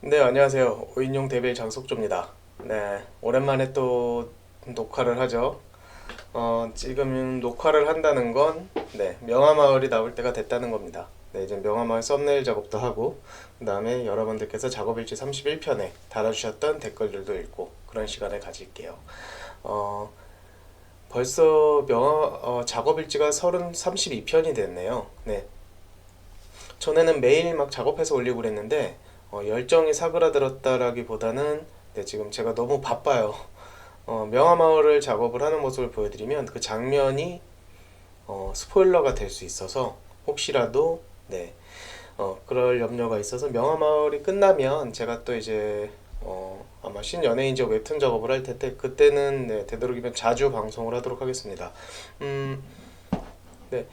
네, 안녕하세요. 5인용 데빌 장석조입니다. 네, 오랜만에 또 녹화를 하죠. 지금 녹화를 한다는 건, 네, 명화마을이 나올 때가 됐다는 겁니다. 네, 이제 명화마을 썸네일 작업도 하고, 그 다음에 여러분들께서 작업일지 31편에 달아주셨던 댓글들도 읽고, 그런 시간을 가질게요. 어, 벌써 작업일지가 32편이 됐네요. 네, 전에는 매일 막 작업해서 올리고 그랬는데 열정이 사그라들었다라기보다는 네, 지금 제가 너무 바빠요. 명화마을을 작업을 하는 모습을 보여드리면 그 장면이 스포일러가 될 수 있어서 혹시라도 네, 그럴 염려가 있어서 명화마을이 끝나면 제가 또 이제 아마 신연예인지역 웹툰 작업을 할 텐데 그때는 네, 되도록이면 자주 방송을 하도록 하겠습니다. 음, 네.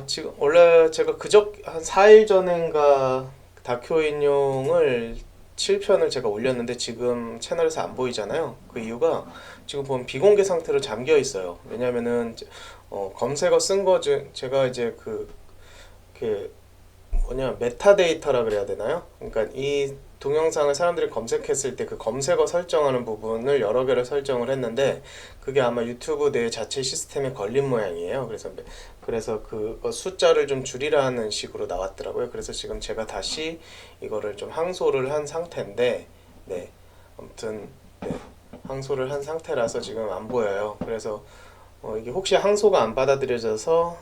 지금 원래 제가 그저 한 4일 전인가 다큐 인용을 7편을 제가 올렸는데 지금 채널에서 안 보이잖아요. 그 이유가 지금 보면 비공개 상태로 잠겨 있어요. 왜냐면은 검색어 쓴 거 제가 이제 그 뭐냐 메타데이터라 그래야 되나요? 그러니까 이 동영상을 사람들이 검색했을 때 그 검색어 설정하는 부분을 여러 개를 설정을 했는데 그게 아마 유튜브 내 자체 시스템에 걸린 모양이에요. 그래서 그 숫자를 좀 줄이라는 식으로 나왔더라고요. 그래서 지금 제가 다시 이거를 좀 항소를 한 상태인데 네 아무튼 네 항소를 한 상태라서 지금 안 보여요. 그래서 이게 혹시 항소가 안 받아들여져서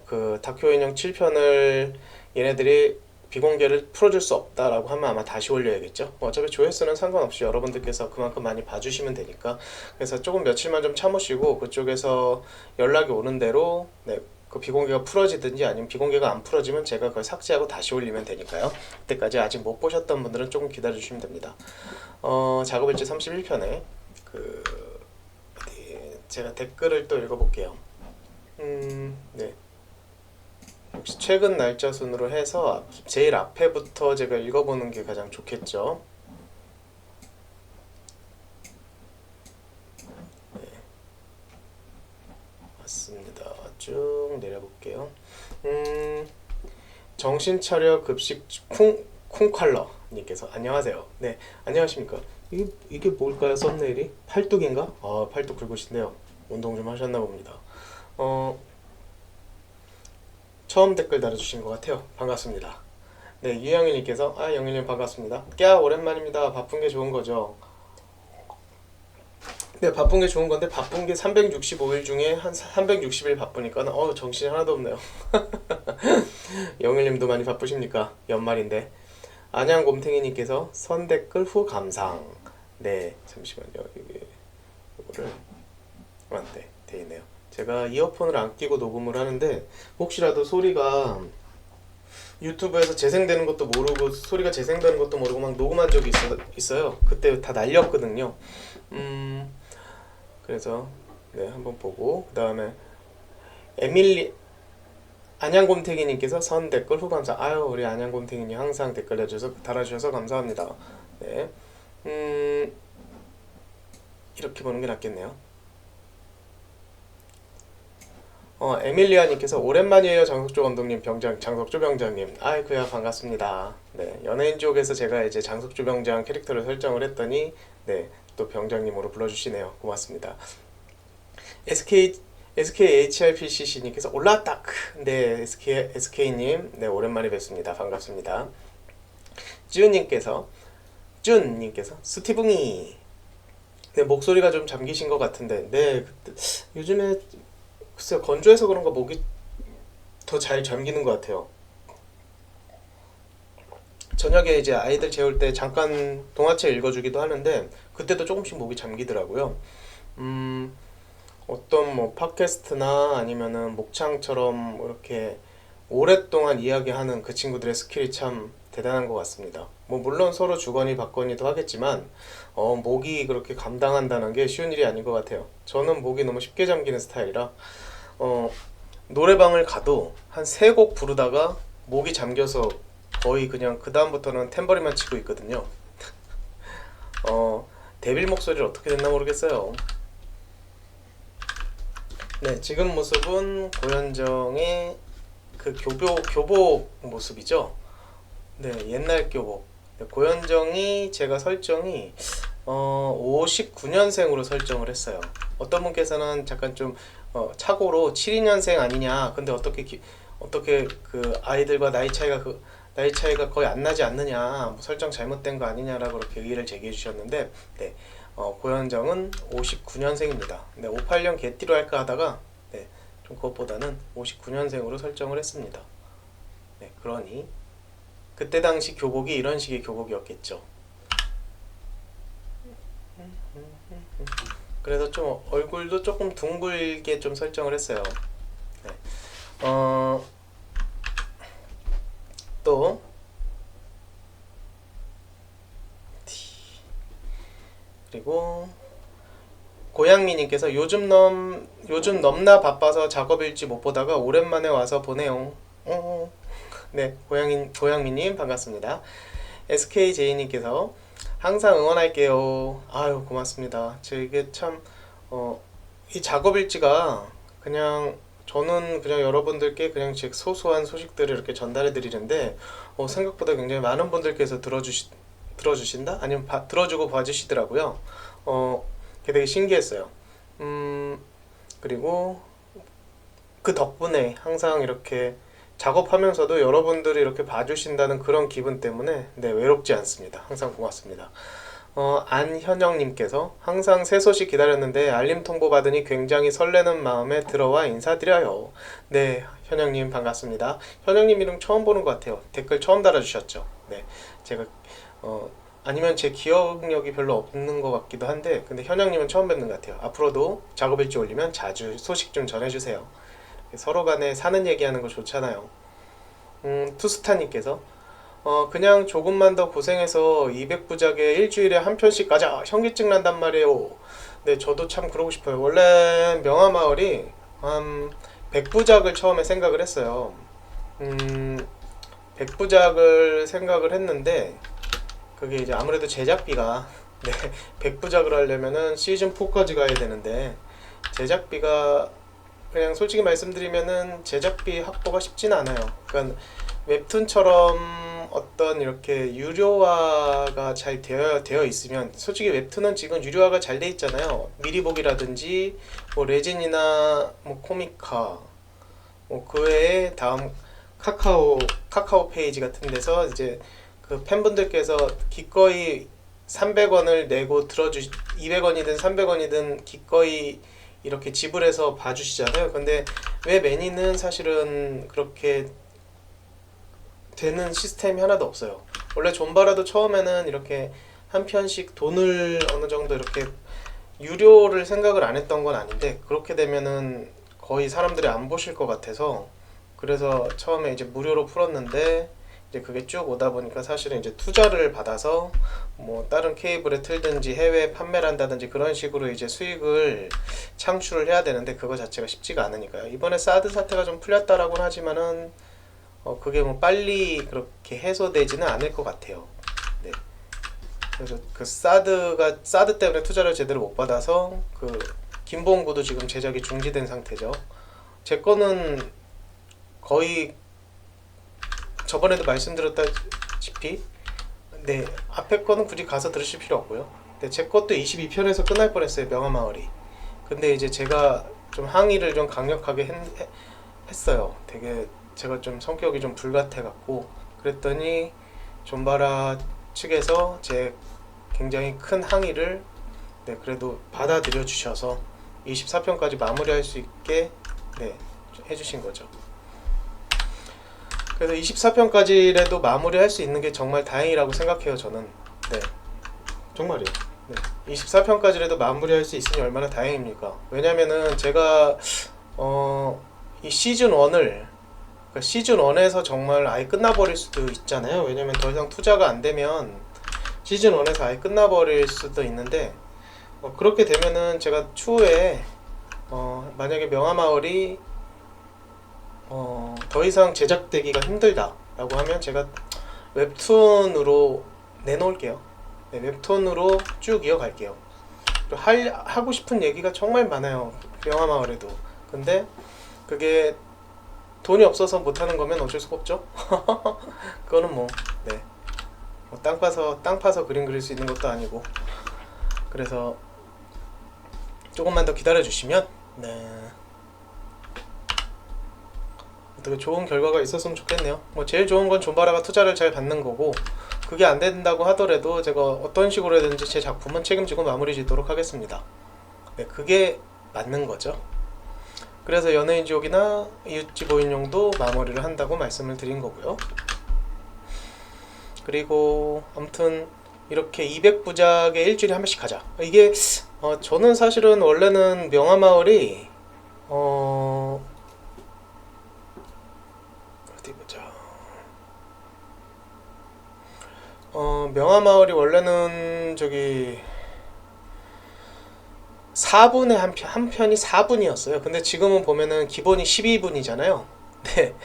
그 다큐 인형 7편을 얘네들이 비공개를 풀어줄 수 없다라고 하면 아마 다시 올려야겠죠. 어차피 조회수는 상관없이 여러분들께서 그만큼 많이 봐주시면 되니까. 그래서 조금 며칠만 좀 참으시고 그쪽에서 연락이 오는 대로 네, 그 비공개가 풀어지든지 아니면 비공개가 안 풀어지면 제가 그걸 삭제하고 다시 올리면 되니까요. 그때까지 아직 못 보셨던 분들은 조금 기다려주시면 됩니다. 작업일지 31편에 그 제가 댓글을 또 읽어볼게요. 네. 혹시 최근 날짜 순으로 해서 제일 앞에부터 제가 읽어보는 게 가장 좋겠죠. 네, 맞습니다. 쭉 내려볼게요. 음, 정신차려 급식 쿵칼러 님께서 안녕하세요. 네, 안녕하십니까. 이게 뭘까요? 썸네일이? 팔뚝인가? 팔뚝 굵으신데요. 운동 좀 하셨나 봅니다. 어, 처음 댓글 달아주신 것 같아요. 반갑습니다. 네, 유영일님께서 영일님 반갑습니다. 오랜만입니다. 바쁜 게 좋은 거죠. 네, 바쁜 게 좋은 건데 바쁜 게 365일 중에 한 360일 바쁘니까 정신이 하나도 없네요. 영일님도 많이 바쁘십니까? 연말인데. 안양곰탱이님께서 선 댓글 후 감상. 네, 잠시만요. 이거를 네, 돼 있네요. 제가 이어폰을 안 끼고 녹음을 하는데 혹시라도 소리가 유튜브에서 재생되는 것도 모르고 소리가 재생되는 것도 모르고 막 녹음한 적이 있어요. 그때 다 날렸거든요. 음, 그래서 네 한번 보고 그 다음에 에밀리 안양곰탱이님께서 선 댓글 후 감사. 우리 안양곰탱이님 항상 댓글 달아주셔서 감사합니다. 네, 음, 이렇게 보는 게 낫겠네요. 에밀리아님께서 오랜만이에요 장석조 감독님 장석조 병장님. 그야 반갑습니다. 네, 연예인 쪽에서 제가 이제 장석조 병장 캐릭터를 설정을 했더니 또 병장님으로 불러주시네요. 고맙습니다. SK SKHRPCC님께서 올라딱. 네, SK님 네 오랜만에 뵙습니다. 반갑습니다. 쭈님께서 스티붕이 네, 목소리가 좀 잠기신 것 같은데 네 요즘에 글쎄요 건조해서 그런가 목이 더 잘 잠기는 것 같아요. 저녁에 이제 아이들 재울 때 잠깐 동화책 읽어주기도 하는데 그때도 조금씩 목이 잠기더라고요. 음, 어떤 뭐 팟캐스트나 아니면은 목창처럼 이렇게 오랫동안 이야기하는 그 친구들의 스킬이 참 대단한 것 같습니다. 뭐 물론 서로 주거니 받거니도 하겠지만 목이 그렇게 감당한다는 게 쉬운 일이 아닌 것 같아요. 저는 목이 너무 쉽게 잠기는 스타일이라 어, 노래방을 가도 한 세 곡 부르다가 목이 잠겨서 거의 그냥 그 다음부터는 탬버린만 치고 있거든요. 데빌 목소리를 어떻게 됐나 모르겠어요. 네, 지금 모습은 고현정의 그 교복 모습이죠. 네, 옛날 교복. 고현정이 제가 설정이 59년생으로 설정을 했어요. 어떤 분께서는 잠깐 좀 착오로 72년생 아니냐. 근데 어떻게 그 아이들과 나이 차이가 거의 안 나지 않느냐. 뭐 설정 잘못된 거 아니냐라고 그렇게 의의를 제기해 주셨는데, 네. 고현정은 59년생입니다. 네, 58년 개띠로 할까 하다가 좀 그것보다는 59년생으로 설정을 했습니다. 네, 그러니 그때 당시 교복이 이런 식의 교복이었겠죠. 그래서 좀 얼굴도 조금 둥글게 좀 설정을 했어요. 네. 또 그리고 고양미님께서 요즘 넘나 바빠서 작업일지 못 보다가 오랜만에 와서 보네요. 네, 고양미님 반갑습니다. SKJ님께서 항상 응원할게요. 아유 고맙습니다. 이게 참 이 작업일지가 그냥 저는 그냥 여러분들께 그냥 제 소소한 소식들을 이렇게 전달해 드리는데 생각보다 굉장히 많은 분들께서 들어주신다? 아니면 들어주고 봐주시더라고요. 그게 되게 신기했어요. 그리고 그 덕분에 항상 이렇게 작업하면서도 여러분들이 이렇게 봐주신다는 그런 기분 때문에 외롭지 않습니다. 항상 고맙습니다. 안현영님께서 항상 새 소식 기다렸는데 알림 통보 받으니 굉장히 설레는 마음에 들어와 인사드려요. 네, 현영님 반갑습니다. 현영님 이름 처음 보는 것 같아요. 댓글 처음 달아주셨죠. 네, 제가 아니면 제 기억력이 별로 없는 것 같기도 한데, 근데 현영님은 처음 뵙는 것 같아요. 앞으로도 작업일지 올리면 자주 소식 좀 전해주세요. 서로 간에 사는 얘기하는 거 좋잖아요. 투스타님께서 그냥 조금만 더 고생해서 200부작에 일주일에 한 편씩 가자. 현기증 난단 말이에요. 네, 저도 참 그러고 싶어요. 원래 명화마을이 한 100부작을 처음에 생각을 했어요. 100부작을 생각을 했는데 그게 이제 아무래도 제작비가 100부작을 하려면은 시즌 4까지 가야 되는데 제작비가 그냥 솔직히 말씀드리면은 제작비 확보가 쉽진 않아요. 그러니까 웹툰처럼 어떤 이렇게 유료화가 잘 되어 있으면, 솔직히 웹툰은 지금 유료화가 잘 돼 있잖아요. 미리보기라든지 뭐 레진이나 뭐 코미카, 뭐 그 외에 다음 카카오 페이지 같은 데서 이제 그 팬분들께서 기꺼이 300원을 내고 200원이든 300원이든 기꺼이 이렇게 지불해서 봐주시잖아요. 근데 왜 매니는 사실은 그렇게 되는 시스템이 하나도 없어요. 원래 존바라도 처음에는 이렇게 한 편씩 돈을 어느 정도 이렇게 유료를 생각을 안 했던 건 아닌데, 그렇게 되면은 거의 사람들이 안 보실 것 같아서 그래서 처음에 이제 무료로 풀었는데, 이제 그게 쭉 오다 보니까 사실은 이제 투자를 받아서 뭐 다른 케이블에 틀든지 해외에 판매를 한다든지 그런 식으로 이제 수익을 창출을 해야 되는데 그거 자체가 쉽지가 않으니까요. 이번에 사드 사태가 좀 풀렸다라고는 하지만은 그게 뭐 빨리 그렇게 해소되지는 않을 것 같아요. 네. 그래서 그 사드 때문에 투자를 제대로 못 받아서 그 김봉구도 지금 제작이 중지된 상태죠. 제 거는 거의 저번에도 말씀드렸다시피 앞에 거는 굳이 가서 들으실 필요 없고요. 제 것도 22편에서 끝날 뻔했어요. 명화마을이. 근데 이제 제가 좀 항의를 좀 강력하게 했어요. 되게 제가 좀 성격이 좀 불같아 갖고, 그랬더니 존바라 측에서 제 굉장히 큰 항의를 그래도 받아들여 주셔서 24편까지 마무리할 수 있게 해주신 거죠. 그래서 24편까지라도 마무리할 수 있는 게 정말 다행이라고 생각해요. 저는 정말이에요. 24편까지라도 마무리할 수 있으니 얼마나 다행입니까? 왜냐면은 제가 이 시즌 1을 시즌 1에서 정말 아예 끝나버릴 수도 있잖아요. 왜냐면 더 이상 투자가 안 되면 시즌 1에서 아예 끝나버릴 수도 있는데, 그렇게 되면은 제가 추후에 만약에 명화마을이 더 이상 제작되기가 힘들다라고 하면 제가 웹툰으로 내놓을게요. 웹툰으로 쭉 이어갈게요. 하고 싶은 얘기가 정말 많아요. 명화마을에도. 근데 그게 돈이 없어서 못하는 거면 어쩔 수가 없죠. 그거는 땅 파서 그림 그릴 수 있는 것도 아니고. 그래서 조금만 더 기다려 주시면 어떻게 좋은 결과가 있었으면 좋겠네요. 뭐 제일 좋은 건 존바라가 투자를 잘 받는 거고, 그게 안 된다고 하더라도 제가 어떤 식으로든지 제 작품은 책임지고 마무리 짓도록 하겠습니다. 네, 그게 맞는 거죠. 그래서 연예인 지옥이나 이웃집 5인용도 마무리를 한다고 말씀을 드린 거고요. 그리고 아무튼 이렇게 200부작에 일주일에 한 번씩 하자. 이게 저는 사실은 원래는 명화마을이 어디 보자. 명화마을이 원래는 저기 4분에 한 편이 4분이었어요. 근데 지금은 보면은 기본이 12분이잖아요. 네.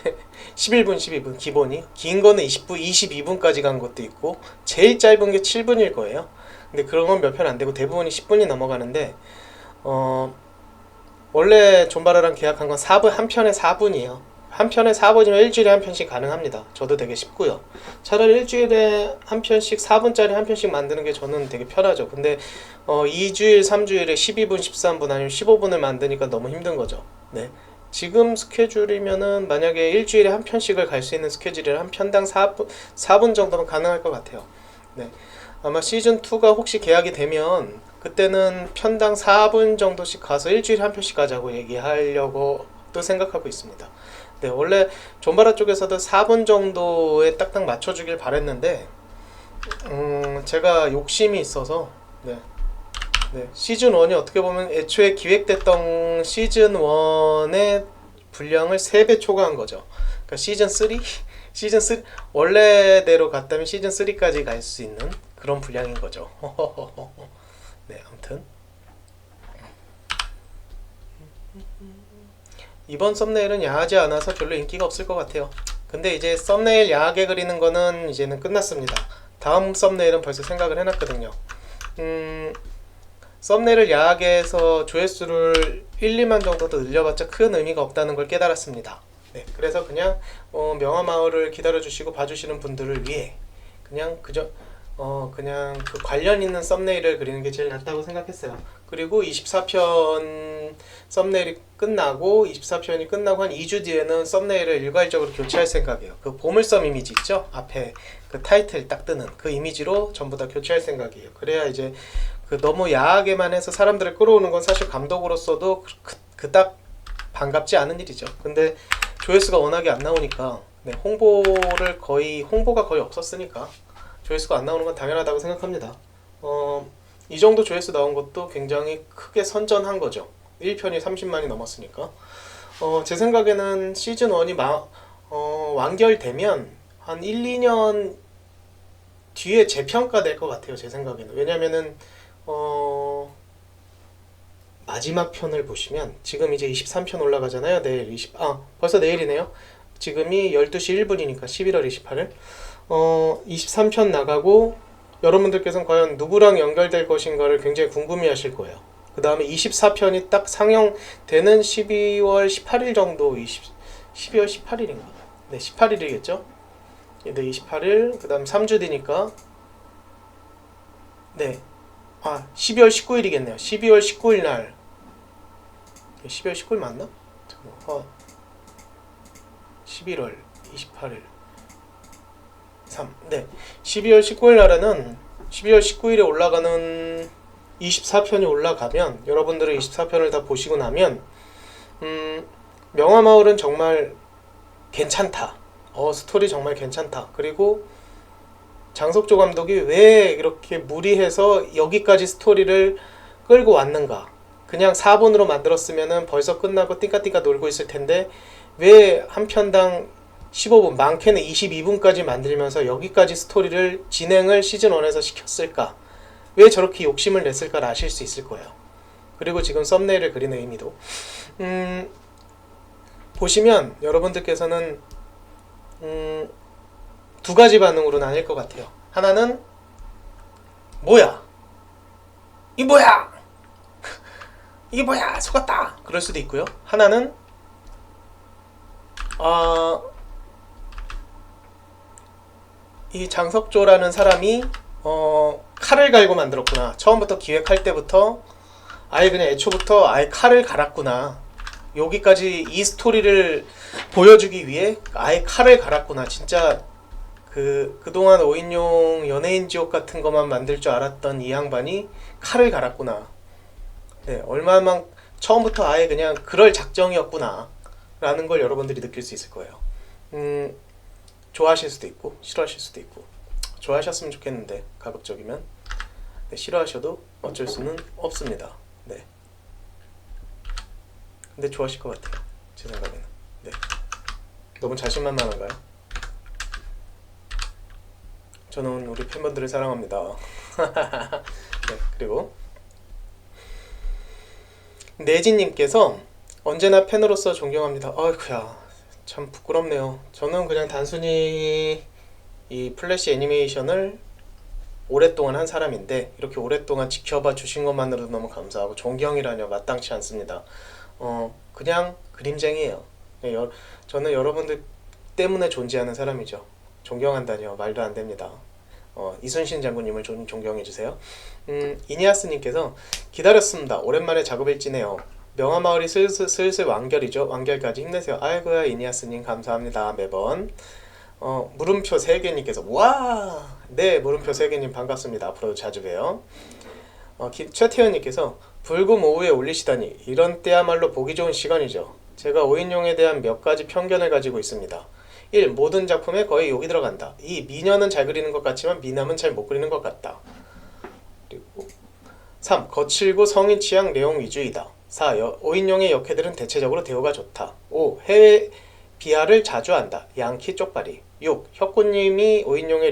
11분, 12분 기본이. 긴 거는 20분, 22분까지 간 것도 있고, 제일 짧은 게 7분일 거예요. 근데 그런 건 몇 편 안 되고 대부분이 10분이 넘어가는데, 원래 존바라랑 계약한 건 4분, 한 편에 4분이에요. 한 편에 4분이면 일주일에 한 편씩 가능합니다. 저도 되게 쉽고요. 차라리 일주일에 한 편씩 4분짜리 한 편씩 만드는 게 저는 되게 편하죠. 근데 2주일, 3주일에 12분, 13분 아니면 15분을 만드니까 너무 힘든 거죠. 네. 지금 스케줄이면은 만약에 일주일에 한 편씩을 갈 수 있는 스케줄이라 한 편당 4분 정도면 가능할 것 같아요. 네. 아마 시즌2가 혹시 계약이 되면 그때는 편당 4분 정도씩 가서 일주일에 한 편씩 가자고 얘기하려고 또 생각하고 있습니다. 네, 원래 존바라 쪽에서도 4분 정도에 딱딱 맞춰주길 바랬는데 제가 욕심이 있어서 네, 시즌1이 어떻게 보면 애초에 기획됐던 시즌1의 분량을 3배 초과한 거죠. 그러니까 시즌3 원래대로 갔다면 시즌3까지 갈 수 있는 그런 분량인 거죠. 네, 아무튼 이번 썸네일은 야하지 않아서 별로 인기가 없을 것 같아요. 근데 이제 썸네일 야하게 그리는 거는 이제는 끝났습니다. 다음 썸네일은 벌써 생각을 해놨거든요. 썸네일을 야하게 해서 조회수를 1, 2만 정도 더 늘려봤자 큰 의미가 없다는 걸 깨달았습니다. 네, 그래서 그냥 명화마을을 기다려주시고 봐주시는 분들을 위해 그냥 그냥 그 관련 있는 썸네일을 그리는 게 제일 낫다고 생각했어요. 그리고 24편 썸네일이 끝나고 24편이 끝나고 한 2주 뒤에는 썸네일을 일괄적으로 교체할 생각이에요. 그 보물섬 이미지 있죠? 앞에 그 타이틀 딱 뜨는 그 이미지로 전부 다 교체할 생각이에요. 그래야 이제 그 너무 야하게만 해서 사람들을 끌어오는 건 사실 감독으로서도 그닥 반갑지 않은 일이죠. 근데 조회수가 워낙에 안 나오니까 네, 홍보가 거의 없었으니까 조회수가 안 나오는 건 당연하다고 생각합니다. 이 정도 조회수 나온 것도 굉장히 크게 선전한 거죠. 1편이 30만이 넘었으니까. 제 생각에는 시즌1이 완결되면 한 1, 2년 뒤에 재평가될 것 같아요. 제 생각에는. 왜냐면은 마지막 편을 보시면 지금 이제 23편 올라가잖아요. 내일 벌써 내일이네요. 지금이 12시 1분이니까 11월 28일 23편 나가고 여러분들께서는 과연 누구랑 연결될 것인가를 굉장히 궁금해 하실 거예요. 그 다음에 24편이 딱 상영되는 12월 18일 정도 12월 18일인가? 네, 18일이겠죠? 네, 28일 그 다음 3주 뒤니까 네, 12월 19일이겠네요. 12월 19일 날 12월 19일 맞나? 11월 28일 네, 12월 19일 날에는 12월 19일에 올라가는 24편이 올라가면 여러분들은 24편을 다 보시고 나면 명화마을은 정말 괜찮다. 스토리 정말 괜찮다. 그리고 장석조 감독이 왜 이렇게 무리해서 여기까지 스토리를 끌고 왔는가. 그냥 4분으로 만들었으면 벌써 끝나고 띵까띵까 놀고 있을 텐데 왜 한 편당 15분, 많게는 22분까지 만들면서 여기까지 스토리를 진행을 시즌1에서 시켰을까? 왜 저렇게 욕심을 냈을까를 아실 수 있을 거예요. 그리고 지금 썸네일을 그리는 의미도 보시면 여러분들께서는 두 가지 반응으로 나뉠 것 같아요. 하나는 뭐야? 이 뭐야? 이게 뭐야? 속았다! 그럴 수도 있고요. 하나는 이 장석조라는 사람이 칼을 갈고 만들었구나. 처음부터 기획할 때부터 아예 그냥 애초부터 아예 칼을 갈았구나. 여기까지 이 스토리를 보여주기 위해 아예 칼을 갈았구나. 진짜 그동안 5인용 연예인 지옥 같은 것만 만들 줄 알았던 이 양반이 칼을 갈았구나. 네, 얼마만 처음부터 아예 그냥 그럴 작정이었구나 라는 걸 여러분들이 느낄 수 있을 거예요. 좋아하실 수도 있고 싫어하실 수도 있고. 좋아하셨으면 좋겠는데 가급적이면. 네, 싫어하셔도 어쩔 수는 없습니다. 네. 근데 좋아하실 것 같아요, 제 생각에는. 네. 너무 자신만만한가요? 저는 우리 팬분들을 사랑합니다. 네, 그리고 내진님께서 언제나 팬으로서 존경합니다. 아이쿠야, 참 부끄럽네요. 저는 그냥 단순히 이 플래시 애니메이션을 오랫동안 한 사람인데 이렇게 오랫동안 지켜봐 주신 것만으로도 너무 감사하고, 존경이라뇨, 마땅치 않습니다. 그냥 그림쟁이에요. 저는 여러분들 때문에 존재하는 사람이죠. 존경한다뇨, 말도 안 됩니다. 이순신 장군님을 존경해주세요. 이니아스님께서 기다렸습니다. 오랜만에 작업일지네요. 명화마을이 슬슬 완결이죠. 완결까지 힘내세요. 아이고야, 이니아스님 감사합니다. 매번. 물음표 3개님께서 와! 네, 물음표 3개님 반갑습니다. 앞으로도 자주 봬요. 최태현님께서 불금 오후에 올리시다니 이런 때야말로 보기 좋은 시간이죠. 제가 5인용에 대한 몇 가지 편견을 가지고 있습니다. 1. 모든 작품에 거의 욕이 들어간다. 2. 미녀는 잘 그리는 것 같지만 미남은 잘 못 그리는 것 같다. 그리고 3. 거칠고 성인 취향 내용 위주이다. 4. 5인용의 역해들은 대체적으로 대우가 좋다. 5. 해외 비하를 자주 한다. 양키 쪽발이. 6. 혁구님이 5인용의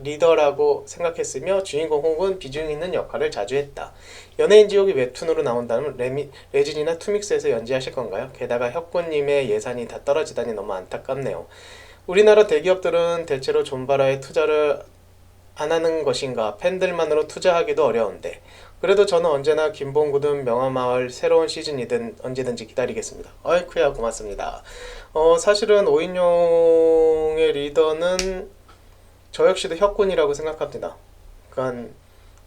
리더라고 생각했으며 주인공 혹은 비중 있는 역할을 자주 했다. 연예인 지옥이 웹툰으로 나온다면 레진이나 투믹스에서 연재하실 건가요? 게다가 혁구님의 예산이 다 떨어지다니 너무 안타깝네요. 우리나라 대기업들은 대체로 존바라에 투자를 안 하는 것인가? 팬들만으로 투자하기도 어려운데. 그래도 저는 언제나 김봉구든 명화마을 새로운 시즌이든 언제든지 기다리겠습니다. 어이쿠야, 고맙습니다. 사실은 5인용의 리더는 저 역시도 혁군이라고 생각합니다. 그러니까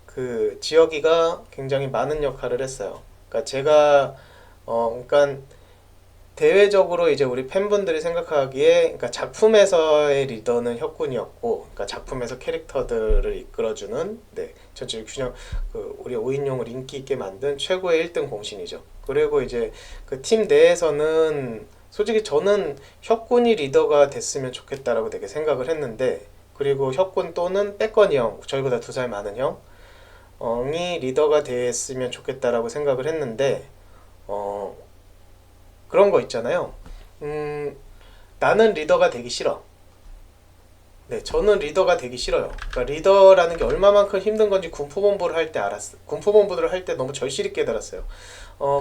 그 지혁이가 굉장히 많은 역할을 했어요. 그러니까 제가 그러니까 대외적으로 이제 우리 팬분들이 생각하기에, 그러니까 작품에서의 리더는 혁군이었고, 그러니까 작품에서 캐릭터들을 이끌어주는, 네, 전체 균형, 우리 5인용을 인기 있게 만든 최고의 1등 공신이죠. 그리고 이제 그 팀 내에서는 솔직히 저는 혁군이 리더가 됐으면 좋겠다라고 되게 생각을 했는데, 그리고 혁군 또는 빼건이 형, 저희보다 2살 많은 형이 리더가 됐으면 좋겠다라고 생각을 했는데, 그런 거 있잖아요. 나는 리더가 되기 싫어. 네, 저는 리더가 되기 싫어요. 그러니까 리더라는 게 얼마만큼 힘든 건지 군포본부를 할 때 알았어요. 군포본부를 할 때 너무 절실히 깨달았어요.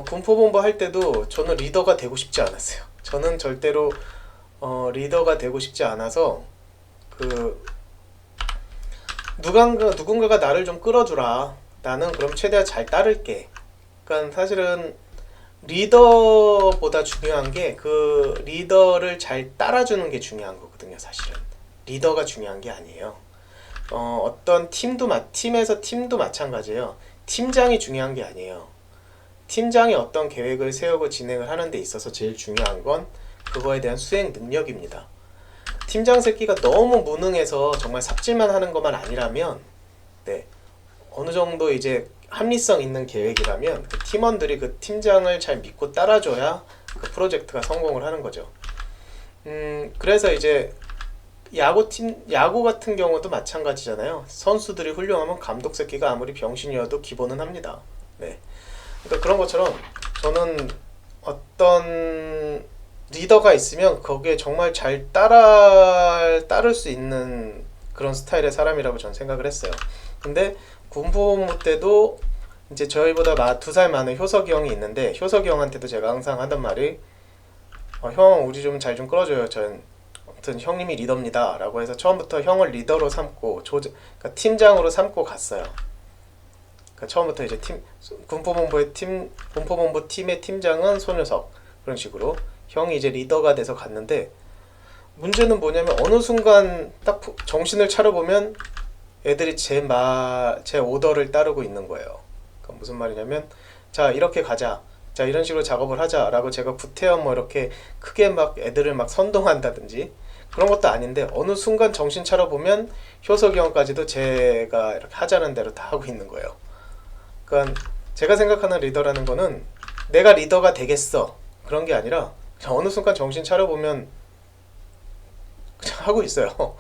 군포본부 할 때도 저는 리더가 되고 싶지 않았어요. 저는 절대로 리더가 되고 싶지 않아서 누군가가 나를 좀 끌어주라. 나는 그럼 최대한 잘 따를게. 그러니까 사실은 리더보다 중요한 게 그 리더를 잘 따라주는 게 중요한 거거든요. 사실은 리더가 중요한 게 아니에요. 어떤 팀에서 팀도 마찬가지예요. 팀장이 중요한 게 아니에요. 팀장이 어떤 계획을 세우고 진행을 하는 데 있어서 제일 중요한 건 그거에 대한 수행 능력입니다. 팀장 새끼가 너무 무능해서 정말 삽질만 하는 것만 아니라면, 네, 어느 정도 이제 합리성 있는 계획이라면 그 팀원들이 그 팀장을 잘 믿고 따라줘야 그 프로젝트가 성공을 하는 거죠. 그래서 이제 야구 같은 경우도 마찬가지잖아요. 선수들이 훌륭하면 감독 새끼가 아무리 병신이어도 기본은 합니다. 네. 그러니까 그런 것처럼 저는 어떤 리더가 있으면 거기에 정말 잘 따를 수 있는 그런 스타일의 사람이라고 저는 생각을 했어요. 근데 군포본부 때도 이제 저희보다 2살 많은 효석이 형이 있는데, 효석이 형한테도 제가 항상 하던 말이 형 우리 좀 잘 좀 끌어줘요. 아무튼 형님이 리더입니다 라고 해서 처음부터 형을 리더로 삼고 그러니까 팀장으로 삼고 갔어요. 그러니까 처음부터 이제 군포본부 팀의 팀장은 손효석, 그런 식으로 형이 이제 리더가 돼서 갔는데, 문제는 뭐냐면 어느 순간 딱 정신을 차려보면 애들이 제 오더를 따르고 있는 거예요. 그러니까 무슨 말이냐면 자 이렇게 가자, 자 이런 식으로 작업을 하자라고 제가 구태여 뭐 이렇게 크게 막 애들을 막 선동한다든지 그런 것도 아닌데 어느 순간 정신 차려보면 효석이 형까지도 제가 이렇게 하자는 대로 다 하고 있는 거예요. 그러니까 제가 생각하는 리더라는 거는 내가 리더가 되겠어 그런 게 아니라 그냥 어느 순간 정신 차려보면 그냥 하고 있어요.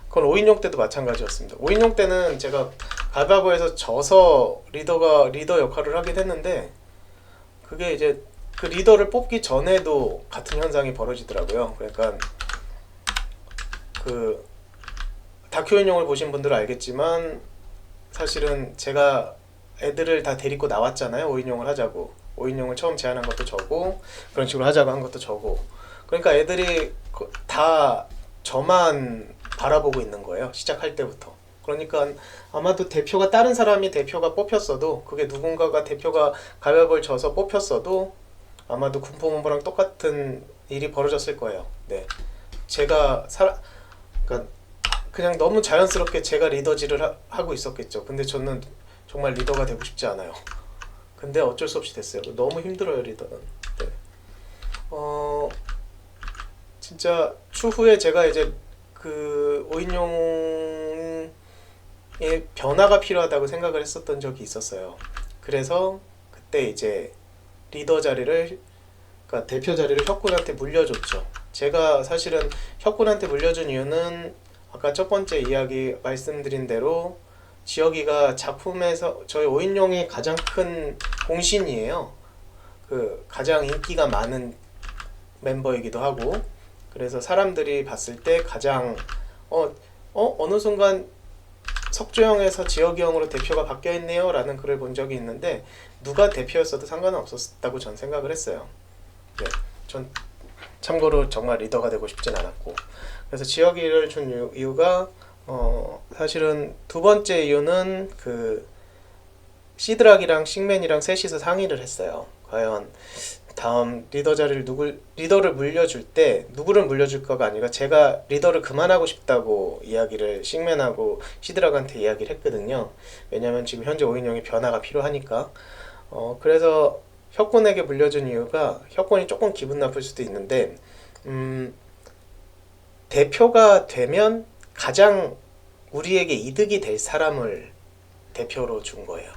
그건 5인용 때도 마찬가지였습니다. 5인용 때는 제가 가위바위보에서 져서 리더 역할을 하긴 했는데 그게 이제 그 리더를 뽑기 전에도 같은 현상이 벌어지더라고요. 그러니까 그 다큐인용을 보신 분들은 알겠지만 사실은 제가 애들을 다 데리고 나왔잖아요. 5인용을 하자고. 5인용을 처음 제안한 것도 저고 그런 식으로 하자고 한 것도 저고. 그러니까 애들이 다 저만 바라보고 있는 거예요. 시작할 때부터. 그러니까 아마도 대표가 다른 사람이 대표가 뽑혔어도 그게 누군가가 대표가 가위바위보를 져서 뽑혔어도 아마도 군포본부랑 똑같은 일이 벌어졌을 거예요. 네, 제가 그러니까 그냥 너무 자연스럽게 제가 리더질을 하고 있었겠죠. 근데 저는 정말 리더가 되고 싶지 않아요. 근데 어쩔 수 없이 됐어요. 너무 힘들어요 리더는. 네. 진짜 추후에 제가 이제 그 5인용의 변화가 필요하다고 생각을 했었던 적이 있었어요. 그래서 그때 이제 리더 자리를, 그러니까 대표 자리를 혁군한테 물려줬죠. 제가 사실은 혁군한테 물려준 이유는 아까 첫 번째 이야기 말씀드린 대로 지혁이가 작품에서 저희 5인용이 가장 큰 공신이에요. 그 가장 인기가 많은 멤버이기도 하고, 그래서 사람들이 봤을 때 가장 어느 순간 석조형에서 지혁이 형으로 대표가 바뀌어 있네요 라는 글을 본 적이 있는데 누가 대표였어도 상관은 없었다고 전 생각을 했어요. 네, 전 참고로 정말 리더가 되고 싶진 않았고, 그래서 지혁이를 준 이유가 사실은 두 번째 이유는 그 시드락이랑 싱맨이랑 셋이서 상의를 했어요. 과연 다음 리더 자리를 리더를 물려줄 때 누구를 물려줄까가 아니라 제가 리더를 그만하고 싶다고 이야기를 싱맨하고 시드락한테 이야기를 했거든요. 왜냐면 지금 현재 5인용이 변화가 필요하니까. 그래서 혁군에게 물려준 이유가 혁군이 조금 기분 나쁠 수도 있는데 대표가 되면 가장 우리에게 이득이 될 사람을 대표로 준 거예요.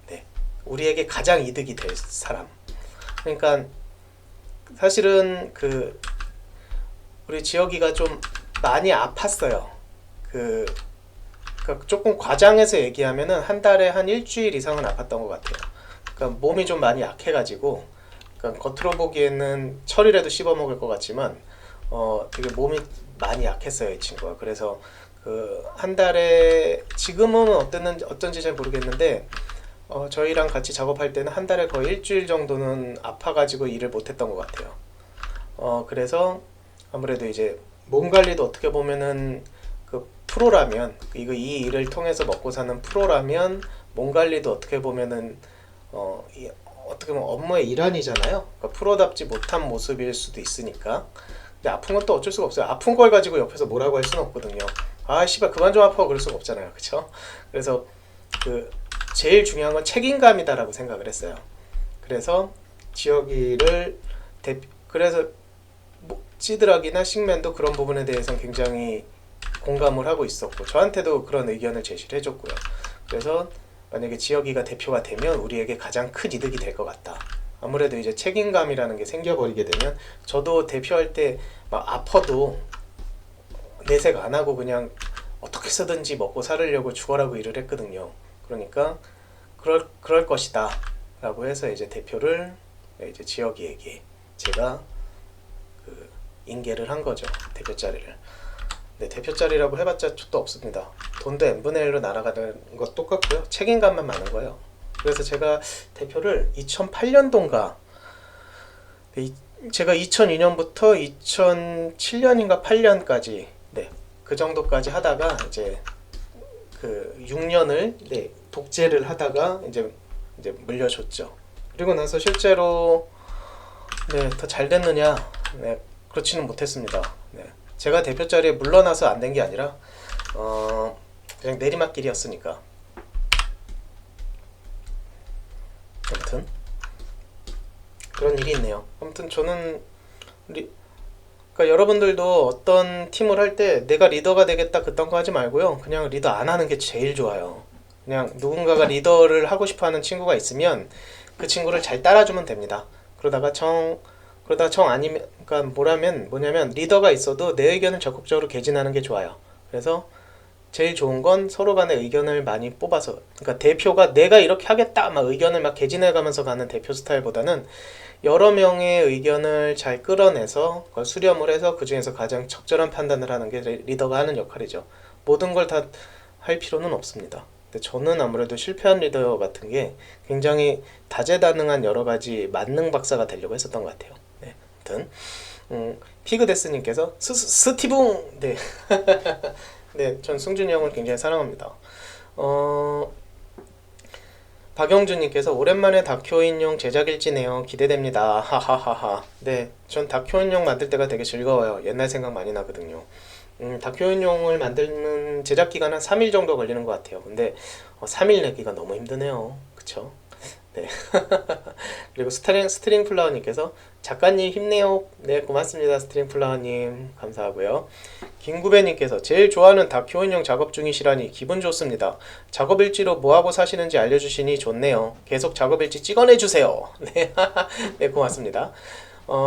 네, 우리에게 가장 이득이 될 사람. 그러니까 사실은 그 우리 지혁이가 좀 많이 아팠어요. 그러니까 조금 과장해서 얘기하면은 한 달에 한 일주일 이상은 아팠던 것 같아요. 그러니까 몸이 좀 많이 약해가지고, 그러니까 겉으로 보기에는 철이라도 씹어 먹을 것 같지만 되게 몸이 많이 약했어요, 이 친구가. 그래서 그 한 달에 지금은 어떤지 잘 모르겠는데 저희랑 같이 작업할 때는 한 달에 거의 일주일 정도는 아파가지고 일을 못했던 것 같아요. 그래서 아무래도 이제 몸 관리도 어떻게 보면은 그 프로라면 이 일을 통해서 먹고 사는 프로라면 몸 관리도 어떻게 보면은 어떻게 보면 업무의 일환이잖아요. 그러니까 프로답지 못한 모습일 수도 있으니까. 근데 아픈 건 또 어쩔 수가 없어요. 아픈 걸 가지고 옆에서 뭐라고 할 수는 없거든요. 아 씨발 그만 좀 아파 그럴 수가 없잖아요, 그렇죠? 그래서 그 제일 중요한 건 책임감이다라고 생각을 했어요. 그래서 지혁이를 그래서 시드락이나 싱맨도 그런 부분에 대해서는 굉장히 공감을 하고 있었고 저한테도 그런 의견을 제시를 해줬고요. 그래서 만약에 지혁이가 대표가 되면 우리에게 가장 큰 이득이 될 것 같다. 아무래도 이제 책임감이라는 게 생겨버리게 되면 저도 대표할 때 막 아파도 내색 안 하고 그냥 어떻게 쓰든지 먹고 살으려고 죽어라고 일을 했거든요. 그러니까 그럴 것이다 라고 해서 이제 대표를 이제 지혁이에게 제가 그 인계를 한 거죠. 대표 자리를. 네, 대표 자리라고 해봤자 chút 없습니다. 돈도 n분의 1로 날아가는 것 똑같고요. 책임감만 많은 거예요. 그래서 제가 대표를 2008년도인가 제가 2002년부터 2007년인가 8년까지 그 정도까지 하다가 이제 그 6년을 독재를 하다가 이제 물려줬죠. 그리고 나서 실제로 더 잘 됐느냐? 그렇지는 못했습니다. 네. 제가 대표 자리에 물러나서 안 된 게 아니라 그냥 내리막길이었으니까. 아무튼 그런 일이 있네요. 아무튼 저는 그러니까 여러분들도 어떤 팀을 할 때 내가 리더가 되겠다 그딴 거 하지 말고요. 그냥 리더 안 하는 게 제일 좋아요. 그냥 누군가가 리더를 하고 싶어 하는 친구가 있으면 그 친구를 잘 따라주면 됩니다. 그러다가 정 아니면, 그러니까 뭐냐면 리더가 있어도 내 의견을 적극적으로 개진하는 게 좋아요. 그래서 제일 좋은 건 서로 간의 의견을 많이 뽑아서, 그러니까 대표가 내가 이렇게 하겠다 막 의견을 막 개진해가면서 가는 대표 스타일보다는 여러 명의 의견을 잘 끌어내서 그걸 수렴을 해서 그 중에서 가장 적절한 판단을 하는 게 리더가 하는 역할이죠. 모든 걸 다 할 필요는 없습니다. 근데 저는 아무래도 실패한 리더 같은 게 굉장히 다재다능한 여러 가지 만능 박사가 되려고 했었던 것 같아요. 네, 아무튼 피그데스님께서 스티붕 네. 네, 전 승준이 형을 굉장히 사랑합니다. 박영준님께서 오랜만에 다큐인용 제작일지네요. 기대됩니다. 하하하하. 네, 전 다큐인용 만들 때가 되게 즐거워요. 옛날 생각 많이 나거든요. 다큐인용을 만드는 제작 기간 한 3일 정도 걸리는 것 같아요. 근데 3일 내기가 너무 힘드네요. 그쵸? 네. 그리고 스트링 플라워님께서 작가님 힘내요. 네, 고맙습니다. 스트링 플라워님 감사하고요. 김구배님께서 제일 좋아하는 다큐인용 작업 중이시라니 기분 좋습니다. 작업일지로 뭐하고 사시는지 알려주시니 좋네요. 계속 작업일지 찍어내주세요. 네, 네 고맙습니다.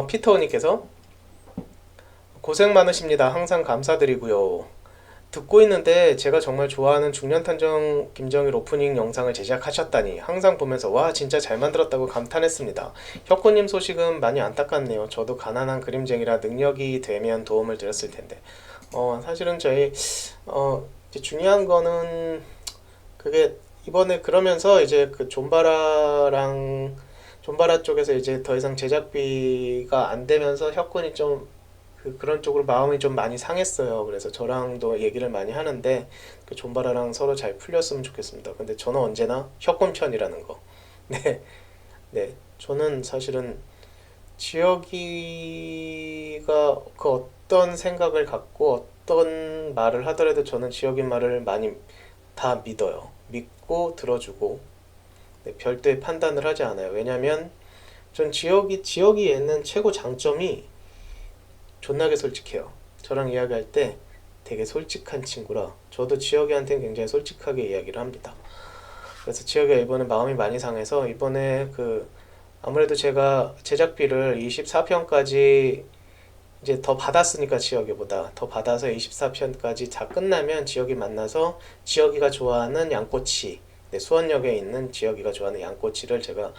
피터님께서 고생 많으십니다. 항상 감사드리고요. 듣고 있는데 제가 정말 좋아하는 중년탐정 김정일 오프닝 영상을 제작하셨다니 항상 보면서 와 진짜 잘 만들었다고 감탄했습니다. 혁구님 소식은 많이 안타깝네요. 저도 가난한 그림쟁이라 능력이 되면 도움을 드렸을 텐데 사실은 저희 이제 중요한 거는 그게 이번에 그러면서 이제 그 존바라 쪽에서 이제 더 이상 제작비가 안 되면서 혁군이 좀 그런 쪽으로 마음이 좀 많이 상했어요. 그래서 저랑도 얘기를 많이 하는데 그 존바라랑 서로 잘 풀렸으면 좋겠습니다. 근데 저는 언제나 혁군 편이라는 거. 네, 네. 저는 사실은 지혁이가 그 어떤 생각을 갖고 어떤 말을 하더라도 저는 지혁이 말을 많이 다 믿어요. 믿고 들어주고 네, 별도의 판단을 하지 않아요. 왜냐면 전 지혁이 얘는 최고 장점이 존나게 솔직해요. 저랑 이야기할 때 되게 솔직한 친구라 저도 지혁이한테는 굉장히 솔직하게 이야기를 합니다. 그래서 지혁이가 이번에 마음이 많이 상해서 이번에 아무래도 제가 제작비를 24편까지 이제 더 받았으니까 지혁이보다 더 받아서 24편까지 다 끝나면 지혁이 만나서 지혁이가 좋아하는 양꼬치 수원역에 있는 지혁이가 좋아하는 양꼬치를 제가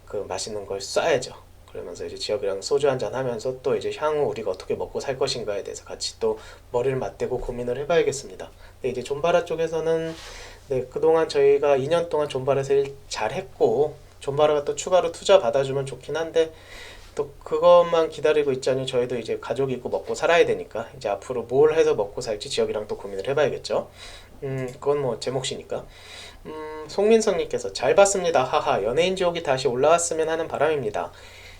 그 맛있는 걸 쏴야죠. 그러면서 이제 지혁이랑 소주 한잔 하면서 또 이제 향후 우리가 어떻게 먹고 살 것인가에 대해서 같이 또 머리를 맞대고 고민을 해봐야겠습니다. 근데 이제 존바라 쪽에서는 네, 그동안 저희가 2년 동안 존바라에서 일 잘했고 존바라가 또 추가로 투자 받아주면 좋긴 한데 또 그것만 기다리고 있자니 저희도 이제 가족이 있고 먹고 살아야 되니까 이제 앞으로 뭘 해서 먹고 살지 지혁이랑 또 고민을 해봐야겠죠. 그건 뭐 제 몫이니까. 송민성님께서 잘 봤습니다. 하하 연예인 지옥이 다시 올라왔으면 하는 바람입니다.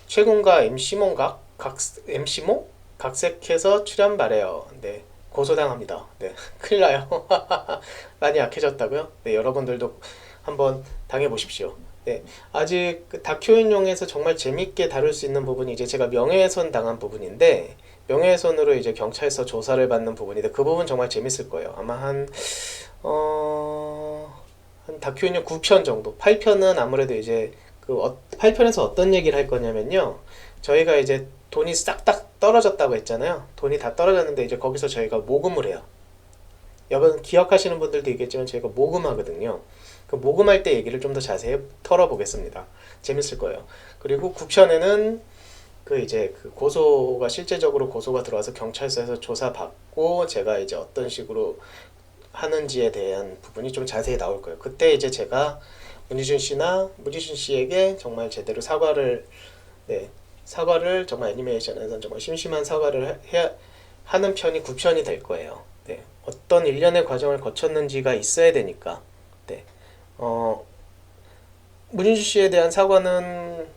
최군과 MC모 각색해서 출연 바래요. 네, 고소당합니다. 네, 큰일 나요. 많이 약해졌다고요? 네, 여러분들도 한번 당해보십시오. 네, 아직 그 다큐인용에서 정말 재밌게 다룰 수 있는 부분이 이제 제가 명예훼손 당한 부분인데 명예훼손으로 이제 경찰서 조사를 받는 부분인데 그 부분 정말 재밌을 거예요. 아마 한 다큐인용 9편 정도. 8편은 아무래도 이제 8편에서 어떤 얘기를 할 거냐면요. 저희가 이제 돈이 싹 다 떨어졌다고 했잖아요. 돈이 다 떨어졌는데 이제 거기서 저희가 모금을 해요. 여러분 기억하시는 분들도 있겠지만 저희가 모금하거든요. 그 모금할 때 얘기를 좀 더 자세히 털어보겠습니다. 재밌을 거예요. 그리고 9편에는 그 고소가 실제적으로 고소가 들어와서 경찰서에서 조사받고 제가 이제 어떤 식으로 하는지에 대한 부분이 좀 자세히 나올 거예요. 그때 이제 제가 문희준 씨에게 정말 제대로 사과를 정말 애니메이션에서 정말 심심한 사과를 하는 편이 9편이 될 거예요. 네, 어떤 일련의 과정을 거쳤는지가 있어야 되니까. 네, 문희준 씨에 대한 사과는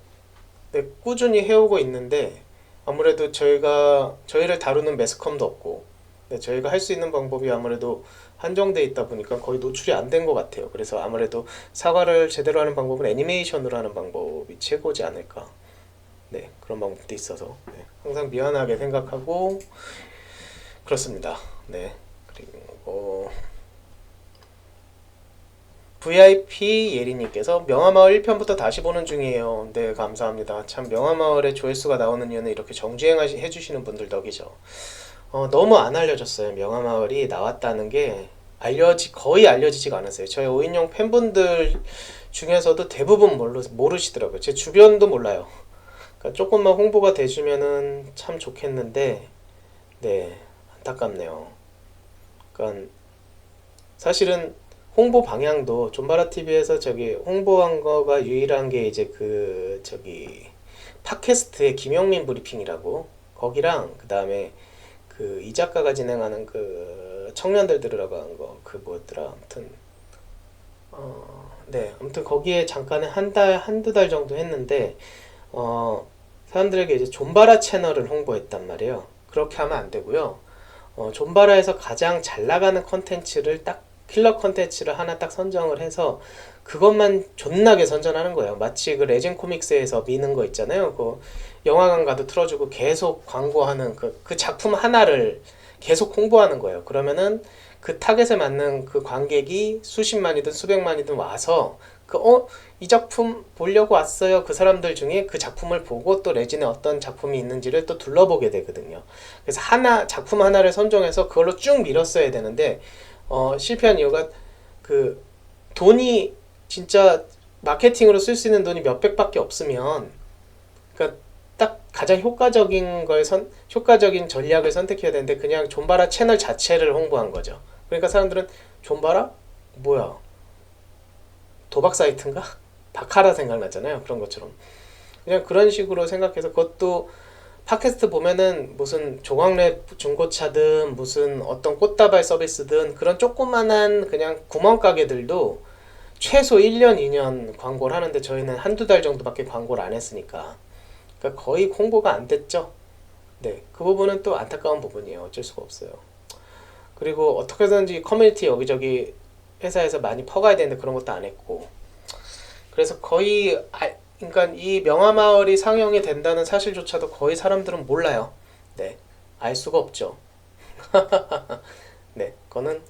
네, 꾸준히 해오고 있는데 아무래도 저희를 다루는 매스컴도 없고, 네, 저희가 할 수 있는 방법이 아무래도 한정돼 있다 보니까 거의 노출이 안 된 것 같아요. 그래서 아무래도 사과를 제대로 하는 방법은 애니메이션으로 하는 방법이 최고지 않을까. 네, 그런 방법도 있어서 네, 항상 미안하게 생각하고 그렇습니다. 네, 그리고 VIP 예리님께서 명화마을 1편부터 다시 보는 중이에요. 네, 감사합니다. 참 명화마을의 조회수가 나오는 이유는 이렇게 정주행 해주시는 분들 덕이죠. 너무 안 알려졌어요. 명화마을이 나왔다는 게 거의 알려지지가 않았어요. 저희 오인용 팬분들 중에서도 대부분 모르시더라고요. 제 주변도 몰라요. 그러니까 조금만 홍보가 돼주면은 참 좋겠는데, 네, 안타깝네요. 그러니까 사실은 홍보 방향도 존바라 TV에서 저기 홍보한 거가 유일한 게 이제 그 저기 팟캐스트의 김영민 브리핑이라고, 거기랑 그 다음에 그 이 작가가 진행하는 그 청년들 들으라고 한 거, 그 뭐였더라, 아무튼 네, 아무튼 거기에 잠깐 한두 달 정도 했는데 사람들에게 이제 존바라 채널을 홍보했단 말이에요. 그렇게 하면 안 되고요. 존바라에서 가장 잘 나가는 컨텐츠를 딱, 킬러 컨텐츠를 하나 딱 선정을 해서 그것만 존나게 선전하는 거예요. 마치 그 레진 코믹스에서 미는 거 있잖아요. 그 영화관 가도 틀어주고 계속 광고하는 그 작품 하나를 계속 홍보하는 거예요. 그러면은 그 타겟에 맞는 그 관객이 수십만이든 수백만이든 와서 이 작품 보려고 왔어요. 그 사람들 중에 그 작품을 보고 또 레진에 어떤 작품이 있는지를 또 둘러보게 되거든요. 그래서 작품 하나를 선정해서 그걸로 쭉 밀었어야 되는데 실패한 이유가 그 돈이 진짜 마케팅으로 쓸 수 있는 돈이 몇백밖에 없으면, 그러니까 딱 가장 효과적인 전략을 선택해야 되는데 그냥 존바라 채널 자체를 홍보한 거죠. 그러니까 사람들은 존바라? 뭐야? 도박 사이트인가? 바카라 생각나잖아요. 그런 것처럼. 그냥 그런 식으로 생각해서, 그것도 팟캐스트 보면은 무슨 조각랩 중고차든 무슨 어떤 꽃다발 서비스든 그런 조그만한 그냥 구멍가게들도 최소 1년, 2년 광고를 하는데 저희는 한두 달 정도밖에 광고를 안 했으니까. 그러니까 거의 홍보가 안 됐죠. 네, 그 부분은 또 안타까운 부분이에요. 어쩔 수가 없어요. 그리고 어떻게든지 커뮤니티 여기저기 회사에서 많이 퍼가야 되는데 그런 것도 안 했고. 그래서 거의 그러니까 이 명화마을이 상영이 된다는 사실조차도 거의 사람들은 몰라요. 네, 알 수가 없죠. 네, 그거는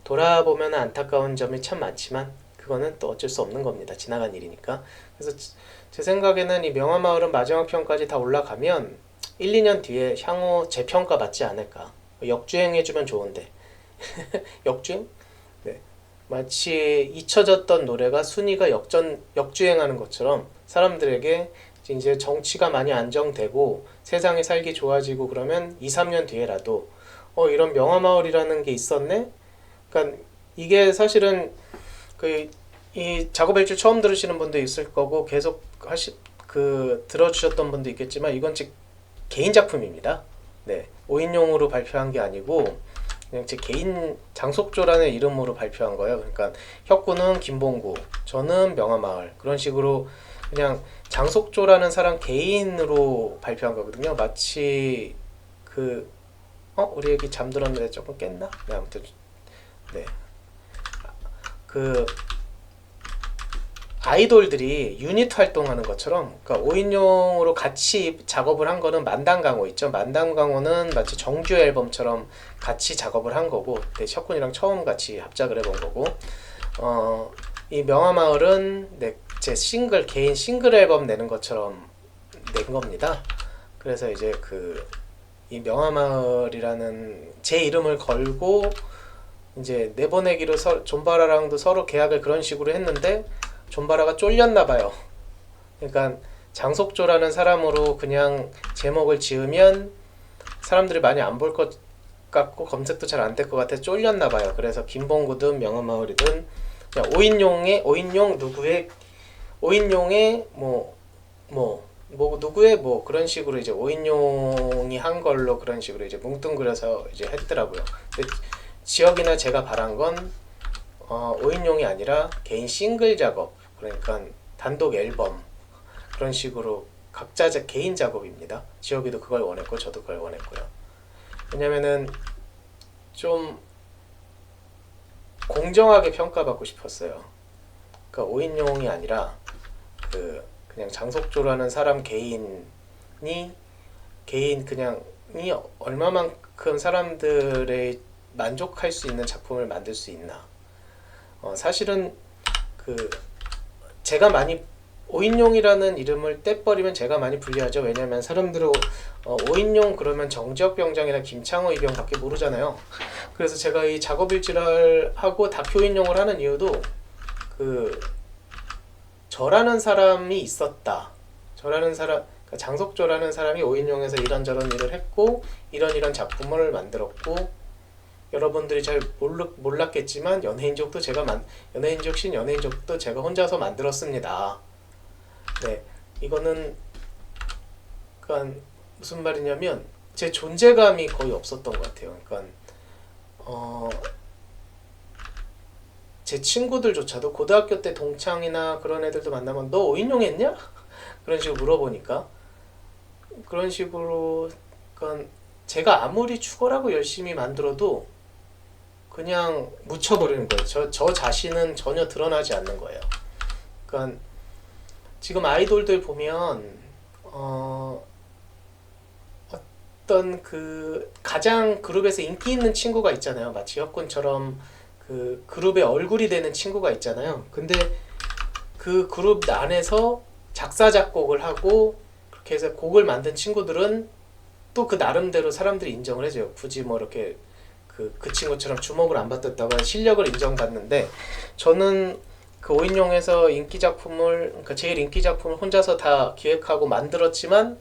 돌아보면 안타까운 점이 참 많지만 그거는 또 어쩔 수 없는 겁니다. 지나간 일이니까. 그래서 제 생각에는 이 명화마을은 마지막 편까지 다 올라가면 1, 2년 뒤에 향후 재평가 받지 않을까. 역주행해주면 좋은데. 역주행? 네. 마치 잊혀졌던 노래가 순위가 역주행하는 것처럼 사람들에게 이제 정치가 많이 안정되고 세상이 살기 좋아지고 그러면 2, 3년 뒤에라도 이런 명화마을이라는 게 있었네? 그러니까 이게 사실은 이 작업 일주 처음 들으시는 분도 있을 거고 계속 들어주셨던 분도 있겠지만 이건 제 개인 작품입니다. 네, 5인용으로 발표한 게 아니고 그냥 제 개인 장속조라는 이름으로 발표한 거예요. 그러니까 혁구는 김봉구, 저는 명화마을, 그런 식으로 그냥 장속조라는 사람 개인으로 발표한 거거든요. 마치 우리 애기 잠들었는데 조금 깼나? 네, 아무튼 네, 아이돌들이 유닛 활동하는 것처럼, 그러니까 5인용으로 같이 작업을 한 거는 만담강호 있죠. 만담강호는 마치 정규 앨범처럼 같이 작업을 한 거고, 네, 셔쿤이랑 처음 같이 합작을 해본 거고, 이 명화마을은 네, 제 개인 싱글 앨범 내는 것처럼 낸 겁니다. 그래서 이제 이 명화마을이라는 제 이름을 걸고 이제 내보내기로 존바라랑도 서로 계약을 그런 식으로 했는데 존바라가 쫄렸나봐요. 그러니까 장속조라는 사람으로 그냥 제목을 지으면 사람들이 많이 안 볼 것 같고 검색도 잘 안 될 것 같아서 쫄렸나봐요. 그래서 김봉구든 명화마을이든 그냥 5인용 누구의 5인용의 누구의 그런 식으로 이제 5인용이 한 걸로 그런 식으로 이제 뭉뚱그려서 이제 했더라고요. 지역이나 제가 바란 건 5인용이 아니라 개인 싱글 작업, 그러니까 단독 앨범 그런 식으로 각자 개인 작업입니다. 지혁이도 그걸 원했고 저도 그걸 원했고요. 왜냐면은 좀 공정하게 평가받고 싶었어요. 그러니까 5인용이 아니라 그냥 장석조라는 사람 개인 그냥이 얼마만큼 사람들의 만족할 수 있는 작품을 만들 수 있나. 사실은 제가 많이 5인용이라는 이름을 떼버리면 제가 많이 불리하죠. 왜냐면 사람들은 5인용 그러면 정지혁 병장이나 김창호 이병 밖에 모르잖아요. 그래서 제가 이 작업일지를 하고 다큐인용을 하는 이유도 저라는 사람이 있었다. 저라는 사람, 그러니까 장석조라는 사람이 5인용에서 이런저런 일을 했고 이런 작품을 만들었고 여러분들이 잘 몰랐겠지만 연예인족도 제가 혼자서 만들었습니다. 네, 이거는 그러니까 무슨 말이냐면 제 존재감이 거의 없었던 것 같아요. 그러니까 제 친구들조차도 고등학교 때 동창이나 그런 애들도 만나면 너 5인용 했냐? 그런 식으로 물어보니까 그런 식으로 그러니까 제가 아무리 죽어라고 열심히 만들어도 그냥 묻혀버리는 거예요. 저 자신은 전혀 드러나지 않는 거예요. 그러니까 지금 아이돌들 보면 어떤 가장 그룹에서 인기 있는 친구가 있잖아요. 마치 혁군처럼 그룹의 얼굴이 되는 친구가 있잖아요. 근데 그 그룹 안에서 작사 작곡을 하고 그렇게 해서 곡을 만든 친구들은 또 그 나름대로 사람들이 인정을 해줘요. 굳이 뭐 이렇게 그 친구처럼 주목을 안 받았다고 실력을 인정받는데 저는 그 5인용에서 그러니까 제일 인기 작품을 혼자서 다 기획하고 만들었지만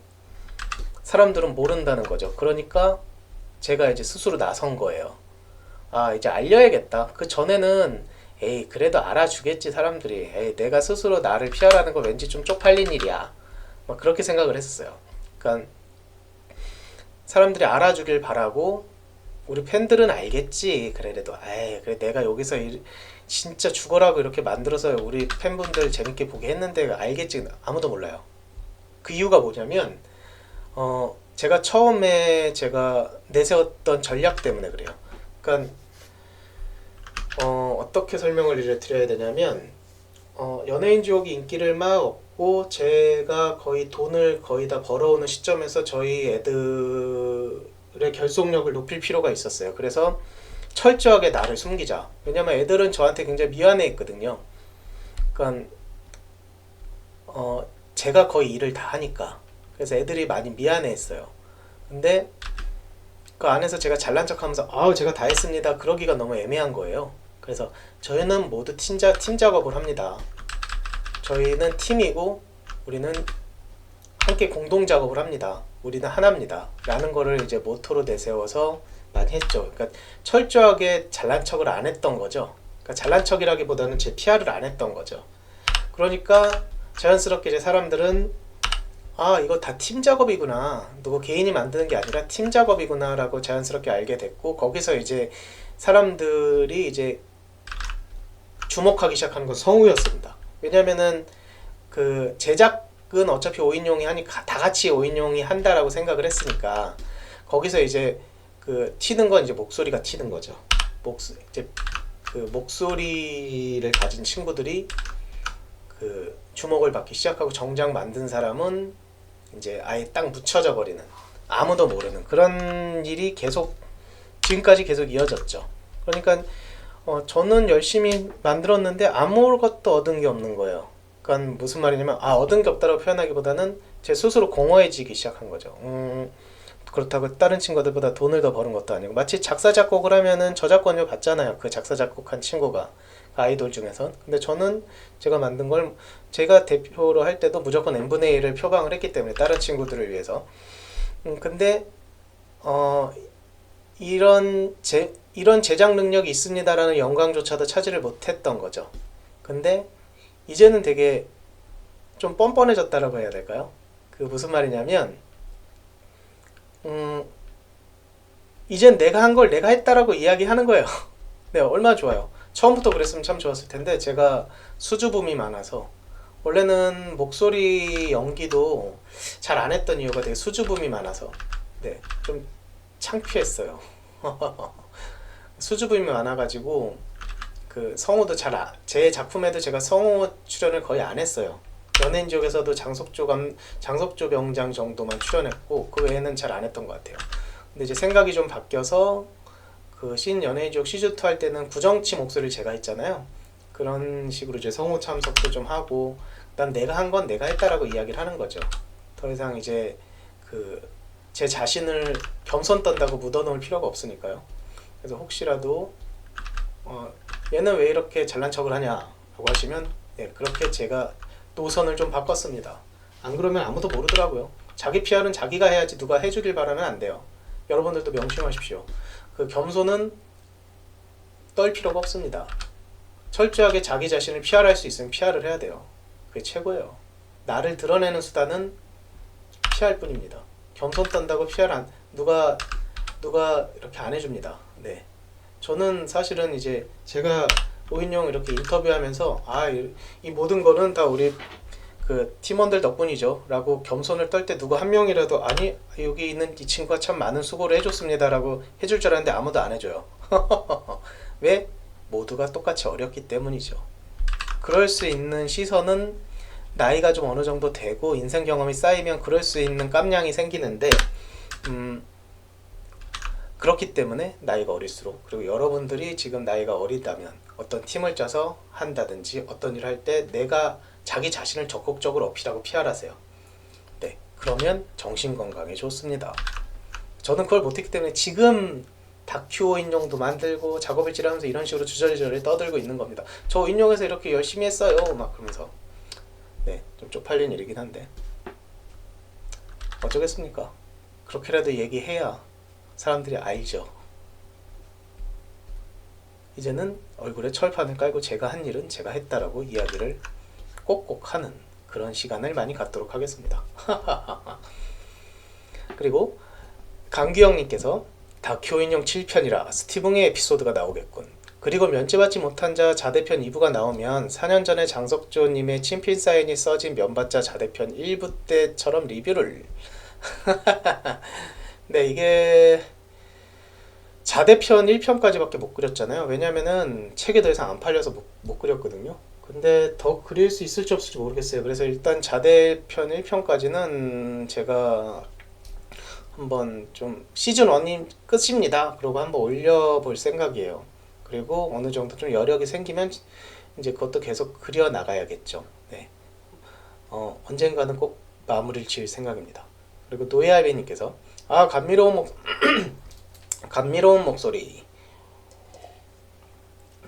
사람들은 모른다는 거죠. 그러니까 제가 이제 스스로 나선 거예요. 아, 이제 알려야겠다. 그 전에는 에이 그래도 알아주겠지 사람들이. 에이 내가 스스로 나를 PR하는 거 왠지 좀 쪽팔린 일이야. 막 그렇게 생각을 했었어요. 그러니까 사람들이 알아주길 바라고 우리 팬들은 알겠지. 그래도 에이 그래 내가 여기서 진짜 죽어라고 이렇게 만들어서 우리 팬분들 재밌게 보게 했는데 알겠지. 아무도 몰라요. 그 이유가 뭐냐면 제가 처음에 내세웠던 전략 때문에 그래요. 그러니까 어떻게 설명을 드려야 되냐면 연예인 지옥이 인기를 막 얻고 제가 거의 돈을 거의 다 벌어오는 시점에서 저희 애들의 결속력을 높일 필요가 있었어요. 그래서 철저하게 나를 숨기자. 왜냐면 애들은 저한테 굉장히 미안해 했거든요. 그러니까 제가 거의 일을 다 하니까. 그래서 애들이 많이 미안해 했어요. 근데 그 안에서 제가 잘난 척하면서 아우 제가 다 했습니다. 그러기가 너무 애매한 거예요. 그래서 저희는 모두 팀 작업을 합니다. 저희는 팀이고 우리는 함께 공동 작업을 합니다. 우리는 하나입니다. 라는 거를 이제 모토로 내세워서 많이 했죠. 그러니까 철저하게 잘난 척을 안 했던 거죠. 그러니까 잘난 척이라기보다는 제 PR을 안 했던 거죠. 그러니까 자연스럽게 이제 사람들은 아 이거 다 팀 작업이구나. 누구 개인이 만드는 게 아니라 팀 작업이구나 라고 자연스럽게 알게 됐고 거기서 이제 사람들이 이제 주목하기 시작한 건 성우였습니다. 왜냐면은 제작은 어차피 5인용이 하니 다 같이 5인용이 한다라고 생각을 했으니까 거기서 이제 튀는 건 이제 목소리가 튀는 거죠. 이제 목소리를 가진 친구들이 주목을 받기 시작하고 정작 만든 사람은 이제 아예 딱 묻혀져 버리는 아무도 모르는 그런 일이 지금까지 계속 이어졌죠. 그러니까 저는 열심히 만들었는데 아무것도 얻은 게 없는 거예요. 그러니까 무슨 말이냐면 얻은 게 없다고 표현하기보다는 제 스스로 공허해지기 시작한 거죠. 그렇다고 다른 친구들보다 돈을 더 버는 것도 아니고 마치 작사 작곡을 하면은 저작권료 받잖아요. 그 작사 작곡한 친구가 아이돌 중에선. 근데 저는 제가 만든 걸 제가 대표로 할 때도 무조건 n분의 1을 표방을 했기 때문에 다른 친구들을 위해서. 근데 이런 제작 능력이 있습니다라는 영광조차도 차지를 못했던 거죠. 근데 이제는 되게 좀 뻔뻔해졌다라고 해야 될까요? 무슨 말이냐면 이젠 내가 한 걸 내가 했다라고 이야기하는 거예요. 네, 얼마나 좋아요. 처음부터 그랬으면 참 좋았을 텐데 제가 수줍음이 많아서 원래는 목소리 연기도 잘 안 했던 이유가 되게 수줍음이 많아서 네, 좀 창피했어요. 수줍음이 많아가지고 그 성우도 제 작품에도 제가 성우 출연을 거의 안 했어요. 연예인 지옥에서도 장석조 병장 정도만 출연했고 그 외에는 잘 안 했던 것 같아요. 근데 이제 생각이 좀 바뀌어서 그 신 연예인 지옥 시즌2 할 때는 구정치 목소리를 제가 했잖아요. 그런 식으로 이제 성우 참석도 좀 하고 난 내가 한 건 내가 했다라고 이야기를 하는 거죠. 더 이상 이제 그 제 자신을 겸손 떤다고 묻어놓을 필요가 없으니까요. 그래서 혹시라도 얘는 왜 이렇게 잘난 척을 하냐라고 하시면 예, 그렇게 제가 노선을 좀 바꿨습니다. 안 그러면 아무도 모르더라고요. 자기 PR은 자기가 해야지 누가 해주길 바라면 안 돼요. 여러분들도 명심하십시오. 그 겸손은 떨 필요가 없습니다. 철저하게 자기 자신을 PR할 수 있으면 PR을 해야 돼요. 그게 최고예요. 나를 드러내는 수단은 PR 뿐입니다. 겸손 떤다고 PR 누가 이렇게 안 해줍니다. 네. 저는 사실은 이제 제가 오인영 이렇게 인터뷰하면서 이 모든 거는 다 우리 그 팀원들 덕분이죠 라고 겸손을 떨 때 누가 한 명이라도 아니 여기 있는 이 친구가 참 많은 수고를 해줬습니다 라고 해줄 줄 알았는데 아무도 안 해줘요. 왜? 모두가 똑같이 어렵기 때문이죠. 그럴 수 있는 시선은 나이가 좀 어느 정도 되고 인생 경험이 쌓이면 그럴 수 있는 깜냥이 생기는데 그렇기 때문에 나이가 어릴수록, 그리고 여러분들이 지금 나이가 어리다면 어떤 팀을 짜서 한다든지 어떤 일을 할 때 내가 자기 자신을 적극적으로 어필하고 PR하세요. 네, 그러면 정신건강에 좋습니다. 저는 그걸 못했기 때문에 지금 다큐 인용도 만들고 작업일지를 하면서 이런 식으로 주저리저리 떠들고 있는 겁니다. 저 인용해서 이렇게 열심히 했어요 막 그러면서. 네, 좀 쪽팔린 일이긴 한데 어쩌겠습니까? 그렇게라도 얘기해야 사람들이 알죠. 이제는 얼굴에 철판을 깔고 제가 한 일은 제가 했다라고 이야기를 꼭꼭 하는 그런 시간을 많이 갖도록 하겠습니다. 그리고 강규영님께서 다큐 인용 7편이라 스티븐의 에피소드가 나오겠군. 그리고 면제받지 못한 자 자대편 2부가 나오면 4년 전에 장석조님의 친필 사인이 써진 면받자 자대편 1부 때처럼 리뷰를 네, 이게 자대편 1편까지밖에 못 그렸잖아요. 왜냐면은 책이 더 이상 안 팔려서 못 그렸거든요. 근데 더 그릴 수 있을지 없을지 모르겠어요. 그래서 일단 자대편 1편까지는 제가 한번 좀 시즌 1이 끝입니다. 그리고 한번 올려볼 생각이에요. 그리고 어느 정도 좀 여력이 생기면 이제 그것도 계속 그려 나가야겠죠. 네. 언젠가는 꼭 마무리를 지을 생각입니다. 그리고 노예알비님께서 감미로운 목소리.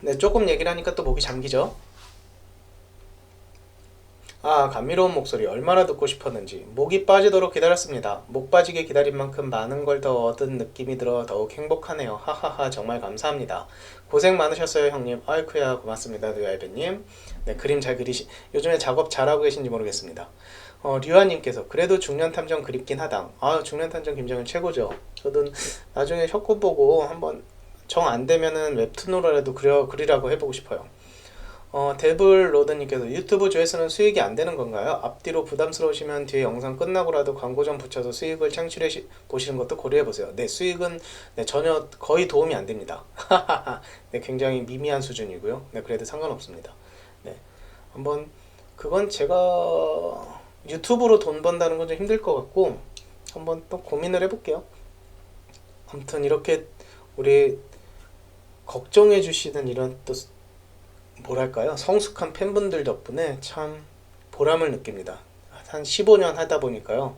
네, 조금 얘기를 하니까 또 목이 잠기죠. 감미로운 목소리 얼마나 듣고 싶었는지 목이 빠지도록 기다렸습니다. 목 빠지게 기다린 만큼 많은 걸 더 얻은 느낌이 들어 더욱 행복하네요. 하하하, 정말 감사합니다. 고생 많으셨어요 형님. 아이쿠야, 고맙습니다 노예알비님. 네, 그림 잘 요즘에 작업 잘하고 계신지 모르겠습니다. 류아님께서 그래도 중년탐정 그립긴 하다. 중년탐정 김정일 최고죠. 저도 나중에 협곡 보고 한번 정 안되면은 웹툰으로라도 그리라고 해보고 싶어요. 데블로드님께서 유튜브 조회수는 수익이 안되는 건가요? 앞뒤로 부담스러우시면 뒤에 영상 끝나고라도 광고 좀 붙여서 수익을 창출해 보시는 것도 고려해보세요. 네, 수익은 전혀 거의 도움이 안됩니다. 네, 굉장히 미미한 수준이고요. 네, 그래도 상관없습니다. 네, 한번 그건 제가 유튜브로 돈 번다는 건 좀 힘들 것 같고 한번 또 고민을 해볼게요. 아무튼 이렇게 우리 걱정해 주시는 이런 또 뭐랄까요, 성숙한 팬분들 덕분에 참 보람을 느낍니다. 한 15년 하다 보니까요,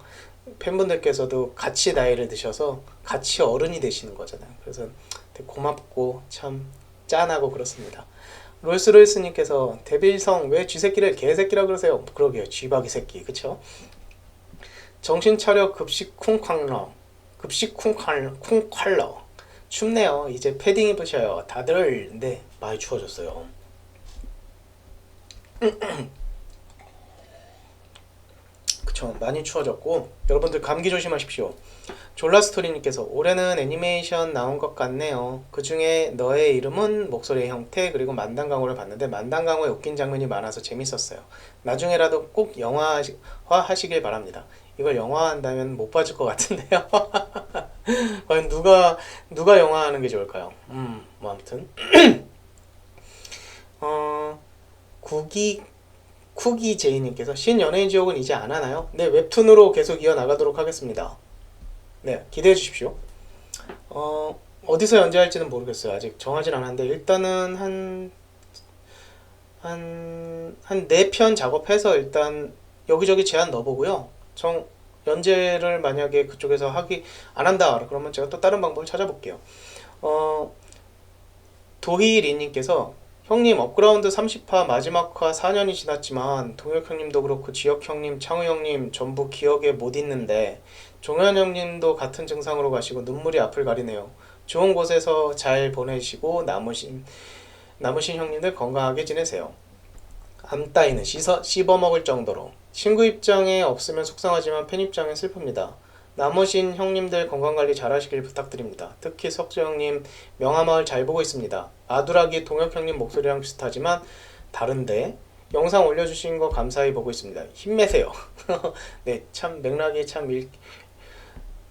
팬분들께서도 같이 나이를 드셔서 같이 어른이 되시는 거잖아요. 그래서 되게 고맙고 참 짠하고 그렇습니다. 롤스로이스님께서 데빌성 왜 쥐새끼를 개새끼라 그러세요? 그러게요, 쥐박이 새끼, 그쵸? 정신차려 급식 쿵쾅러 춥네요. 이제 패딩 입으셔요 다들. 네, 많이 추워졌어요. 그쵸, 많이 추워졌고 여러분들 감기 조심하십시오. 졸라스토리님께서 올해는 애니메이션 나온 것 같네요. 그 중에 너의 이름은 목소리의 형태 그리고 만단강호를 봤는데 만단강호에 웃긴 장면이 많아서 재밌었어요. 나중에라도 꼭 영화화 하시길 바랍니다. 이걸 영화한다면 못 봐줄 것 같은데요. 과연 누가 영화하는 게 좋을까요? 뭐 아무튼 어 구기 쿠기 제이님께서 신연예인 지옥은 이제 안 하나요? 네, 웹툰으로 계속 이어나가도록 하겠습니다. 네, 기대해 주십시오. 어디서 연재할지는 모르겠어요. 아직 정하진 않았는데 일단은 한 4편 작업해서 일단 여기저기 제안 넣어보고요. 연재를 만약에 그쪽에서 하기 안 한다 그러면 제가 또 다른 방법을 찾아볼게요. 도희리님께서 형님 업그라운드 30화 마지막 화 4년이 지났지만 동혁 형님도 그렇고 지혁 형님, 창우 형님 전부 기억에 못 있는데 종현 형님도 같은 증상으로 가시고 눈물이 앞을 가리네요. 좋은 곳에서 잘 보내시고 남으신 형님들 건강하게 지내세요. 암 따위는 씹어먹을 정도로 친구 입장에 없으면 속상하지만 팬 입장에 슬픕니다. 남으신 형님들 건강관리 잘하시길 부탁드립니다. 특히 석주 형님 명화마을 잘 보고 있습니다. 아두라기 동혁 형님 목소리랑 비슷하지만 다른데 영상 올려주신 거 감사히 보고 있습니다. 힘내세요. 네, 참 맥락이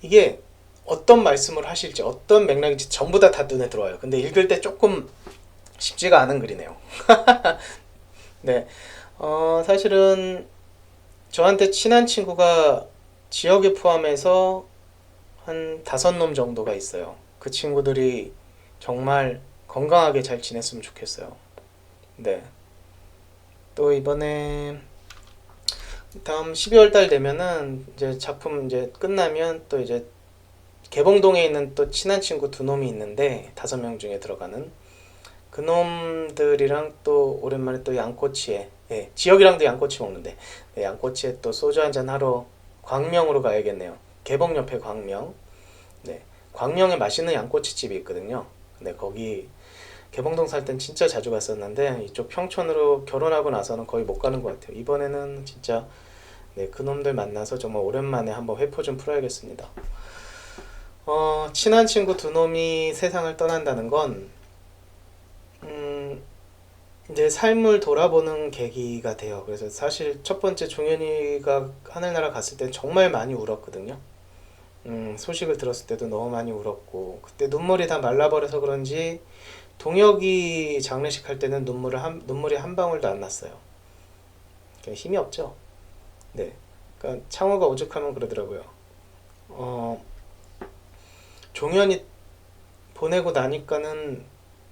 이게 어떤 말씀을 하실지 어떤 맥락인지 전부 다 눈에 들어와요. 근데 읽을 때 조금 쉽지가 않은 글이네요. 네, 사실은 저한테 친한 친구가 지역에 포함해서 한 5놈 정도가 있어요. 그 친구들이 정말 건강하게 잘 지냈으면 좋겠어요. 네. 또 이번에 다음 12월 달 되면은 이제 작품 이제 끝나면 또 이제 개봉동에 있는 또 친한 친구 2놈이 있는데 5명 중에 들어가는 그 놈들이랑 또 오랜만에 또 양꼬치에 지역이랑도 양꼬치 먹는데 양꼬치에 또 소주 한잔 하러 광명으로 가야겠네요. 개봉 옆에 광명. 네, 광명에 맛있는 양꼬치집이 있거든요. 네, 거기 개봉동 살 땐 진짜 자주 갔었는데 이쪽 평촌으로 결혼하고 나서는 거의 못 가는 것 같아요. 이번에는 진짜 네, 그놈들 만나서 정말 오랜만에 한번 회포 좀 풀어야겠습니다. 친한 친구 2놈이 세상을 떠난다는 건 이제 삶을 돌아보는 계기가 돼요. 그래서 사실 첫 번째 종현이가 하늘나라 갔을 때 정말 많이 울었거든요. 소식을 들었을 때도 너무 많이 울었고 그때 눈물이 다 말라버려서 그런지 동혁이 장례식 할 때는 눈물이 한 방울도 안 났어요. 그러니까 힘이 없죠. 네, 그러니까 창호가 오죽하면 그러더라고요. 종현이 보내고 나니까는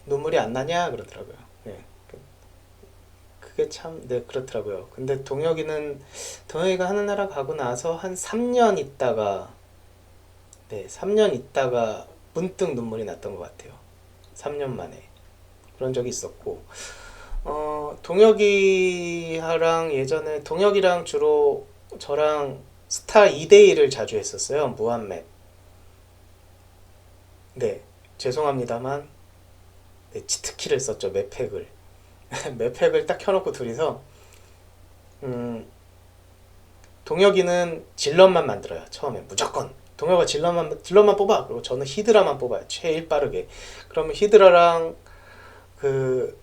눈물이 안 나냐 그러더라고요. 네, 그게 참 네 그렇더라고요. 근데 동혁이가 하늘나라 가고 나서 한 3년 있다가 3년 있다가 문득 눈물이 났던 것 같아요. 3년 만에 그런 적이 있었고 동혁이랑 예전에 동혁이랑 주로 저랑 스타 2대1을 자주 했었어요. 무한맵. 네, 죄송합니다만 네, 치트키를 썼죠. 맵팩을. 맵팩을 딱 켜놓고 둘이서 동혁이는 질럿만 만들어요. 처음에 무조건 동혁아 질럿만 뽑아. 그리고 저는 히드라만 뽑아요. 제일 빠르게. 그러면 히드라랑 그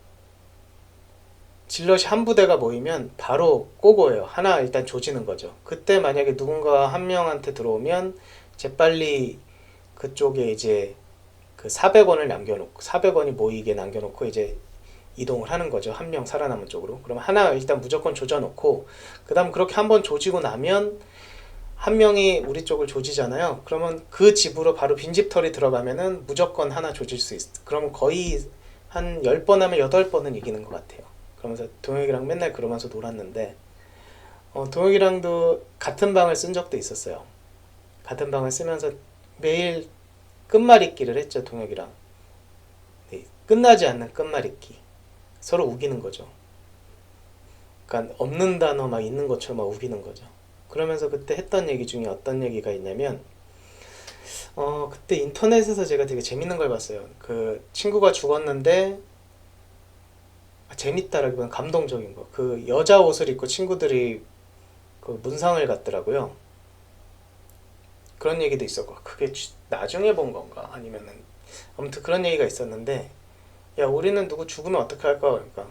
질럿이 한 부대가 모이면 바로 꼬고예요. 하나 일단 조지는 거죠. 그때 만약에 누군가 한 명한테 들어오면 재빨리 그쪽에 이제 그 400원을 남겨놓고 400원이 모이게 남겨놓고 이제 이동을 하는 거죠. 한 명 살아남은 쪽으로. 그럼 하나 일단 무조건 조져놓고 그 다음 그렇게 한번 조지고 나면 한 명이 우리 쪽을 조지잖아요. 그러면 그 집으로 바로 빈집털이 들어가면은 무조건 하나 조질 수 있어. 그러면 거의 한 10번 하면 8번은 이기는 것 같아요. 그러면서 동혁이랑 맨날 그러면서 놀았는데 동혁이랑도 같은 방을 쓴 적도 있었어요. 같은 방을 쓰면서 매일 끝말잇기를 했죠. 동혁이랑. 네, 끝나지 않는 끝말잇기. 서로 우기는 거죠. 그러니까 없는 단어 막 있는 것처럼 막 우기는 거죠. 그러면서 그때 했던 얘기 중에 어떤 얘기가 있냐면 그때 인터넷에서 제가 되게 재밌는 걸 봤어요. 그 친구가 죽었는데 재밌다라기보다는 감동적인 거. 그 여자 옷을 입고 친구들이 그 문상을 갔더라고요. 그런 얘기도 있었고, 그게 나중에 본 건가 아니면은 아무튼 그런 얘기가 있었는데, 야 우리는 누구 죽으면 어떻게 할까? 그러니까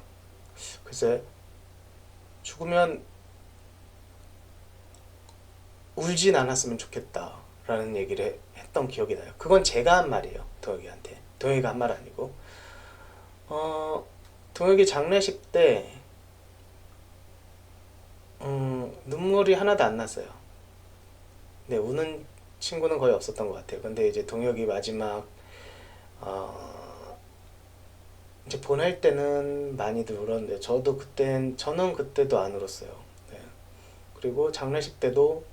글쎄, 죽으면 울진 않았으면 좋겠다 라는 얘기를 했던 기억이 나요. 그건 제가 한 말이에요, 동혁이한테. 동혁이가 한 말 아니고. 동혁이 장례식 때 눈물이 하나도 안 났어요. 네, 우는 친구는 거의 없었던 것 같아요. 근데 이제 동혁이 마지막 이제 보낼 때는 많이들 울었는데, 저는 그때도 안 울었어요. 네. 그리고 장례식 때도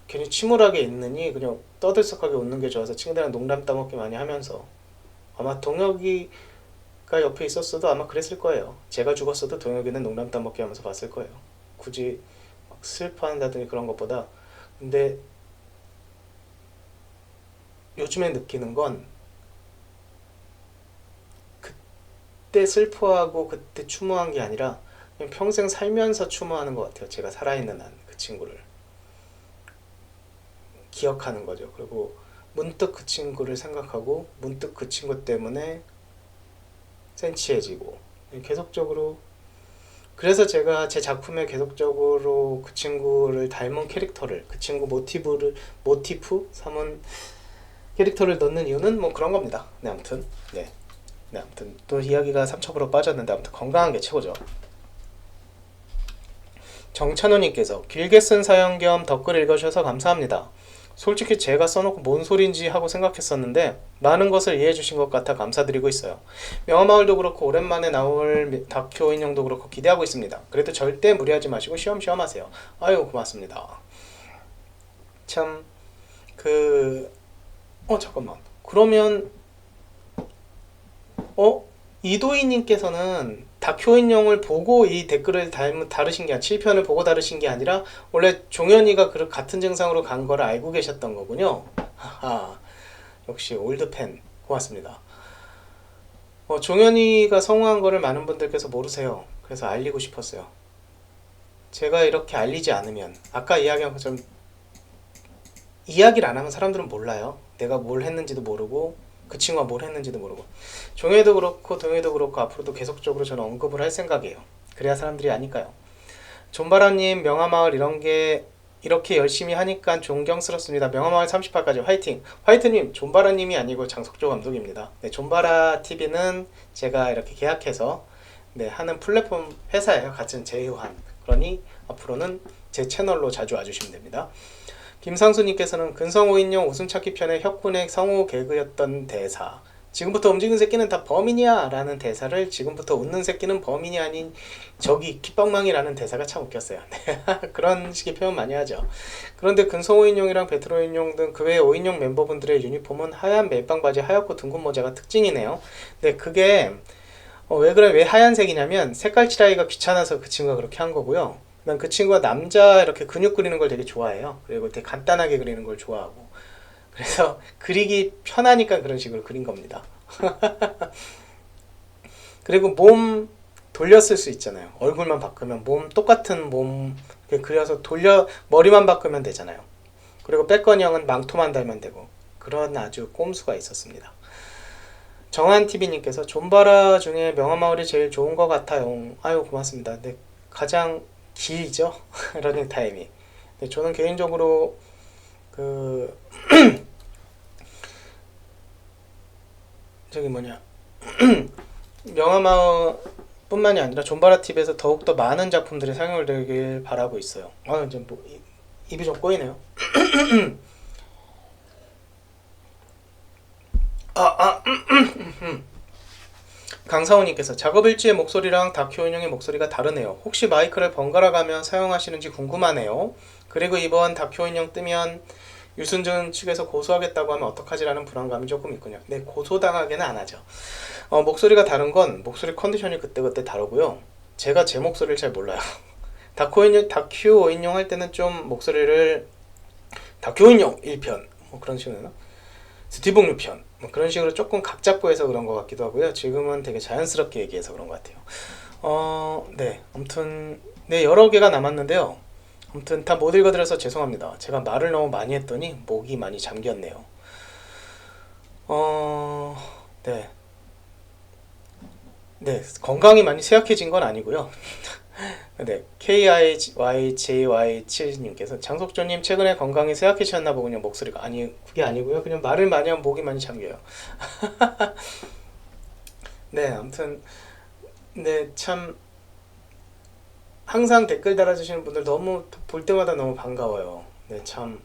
괜히 침울하게 있느니 그냥 떠들썩하게 웃는 게 좋아서 친구들이랑 농담 따먹기 많이 하면서, 아마 동혁이가 옆에 있었어도 아마 그랬을 거예요. 제가 죽었어도 동혁이는 농담 따먹기 하면서 봤을 거예요. 굳이 막 슬퍼한다든지 그런 것보다. 근데 요즘에 느끼는 건, 그때 슬퍼하고 그때 추모한 게 아니라 그냥 평생 살면서 추모하는 것 같아요. 제가 살아있는 한 그 친구를 기억하는 거죠. 그리고 문득 그 친구를 생각하고 문득 그 친구 때문에 센치해지고, 계속적으로. 그래서 제가 제 작품에 계속적으로 그 친구를 닮은 캐릭터를, 그 친구 모티프 삼은 캐릭터를 넣는 이유는 뭐 그런 겁니다. 네, 아무튼 네, 아무튼 또 이야기가 삼척으로 빠졌는데, 아무튼 건강한 게 최고죠. 정찬호님께서 길게 쓴 사연 겸 댓글 읽어주셔서 감사합니다. 솔직히 제가 써놓고 뭔 소린지 하고 생각했었는데 많은 것을 이해해 주신 것 같아 감사드리고 있어요. 명화마을도 그렇고 오랜만에 나올 다큐 인형도 그렇고 기대하고 있습니다. 그래도 절대 무리하지 마시고 쉬엄쉬엄 하세요. 아유, 고맙습니다. 참 잠깐만, 그러면 이도희님께서는 다큐 인형을 보고 이 댓글을 다루신 게 7편을 보고 다루신 게 아니라 원래 종현이가 같은 증상으로 간 걸 알고 계셨던 거군요. 하하, 역시 올드팬 고맙습니다. 종현이가 성공한 거를 많은 분들께서 모르세요. 그래서 알리고 싶었어요. 제가 이렇게 알리지 않으면, 아까 이야기한 것처럼 이야기를 안 하면 사람들은 몰라요. 내가 뭘 했는지도 모르고 그 친구가 뭘 했는지도 모르고. 종혜도 그렇고 동혜도 그렇고 앞으로도 계속적으로 저는 언급을 할 생각이에요. 그래야 사람들이 아니까요. 존바라님, 명화마을 이렇게 열심히 하니까 존경스럽습니다. 명화마을 38까지 화이팅! 화이트님, 존바라님이 아니고 장석조 감독입니다. 네, 존바라TV는 제가 이렇게 계약해서 하는 플랫폼 회사예요. 같은 제휴한. 그러니 앞으로는 제 채널로 자주 와주시면 됩니다. 김상수님께서는 근성호인용 웃음찾기 편의 혁군의 성우 개그였던 대사, 지금부터 움직이는 새끼는 다 범인이야 라는 대사를 지금부터 웃는 새끼는 범인이 아닌 저기 kit방망이라는 대사가 참 웃겼어요. 그런 식의 표현 많이 하죠. 그런데 근성호인용이랑 베트로인용 등 그 외의 5인용 멤버분들의 유니폼은 하얀 멜빵 바지 하얗고 둥근 모자가 특징이네요. 네, 그게 왜 하얀색이냐면 색깔 칠하기가 귀찮아서 그 친구가 그렇게 한 거고요. 난 그 친구가 남자 이렇게 근육 그리는 걸 되게 좋아해요. 그리고 되게 간단하게 그리는 걸 좋아하고, 그래서 그리기 편하니까 그런 식으로 그린 겁니다. 그리고 몸 돌렸을 수 있잖아요. 얼굴만 바꾸면 똑같은 몸 그려서 머리만 바꾸면 되잖아요. 그리고 백건형은 망토만 달면 되고, 그런 아주 꼼수가 있었습니다. 정한TV님께서 존바라 중에 명화마을이 제일 좋은 것 같아요. 아유, 고맙습니다. 네, 가장 길죠? 러닝타임이. 네, 저는 개인적으로 명화마을 뿐만이 아니라 존바라TV에서 더욱더 많은 작품들이 상영을 되길 바라고 있어요. 이제 입이 좀 꼬이네요. 강사원님께서 작업일지의 목소리랑 다큐 인형의 목소리가 다르네요. 혹시 마이크를 번갈아 가며 사용하시는지 궁금하네요. 그리고 이번 다큐 인형 뜨면 유승준 측에서 고소하겠다고 하면 어떡하지라는 불안감이 조금 있군요. 네, 고소당하게는 안 하죠. 목소리가 다른 건 목소리 컨디션이 그때그때 다르고요. 제가 제 목소리를 잘 몰라요. 다큐 인형 할 때는 좀 목소리를 다큐 인형 1편 뭐 그런 식으로 해나? 스티븐 편 뭐 그런 식으로 조금 각 잡고 해서 그런 것 같기도 하고요. 지금은 되게 자연스럽게 얘기해서 그런 것 같아요. 네, 아무튼 네, 여러 개가 남았는데요. 아무튼 다 못 읽어드려서 죄송합니다. 제가 말을 너무 많이 했더니 목이 많이 잠겼네요. 네. 네, 건강이 많이 쇠약해진 건 아니고요. 네, KIYJY7님께서 장석조님 최근에 건강이 쇠약해지셨나 보군요. 목소리가 아니 그게 아니고요. 그냥 말을 많이 하면 목이 많이 잠겨요. 네, 아무튼 네, 참 항상 댓글 달아주시는 분들 너무 볼 때마다 너무 반가워요. 네, 참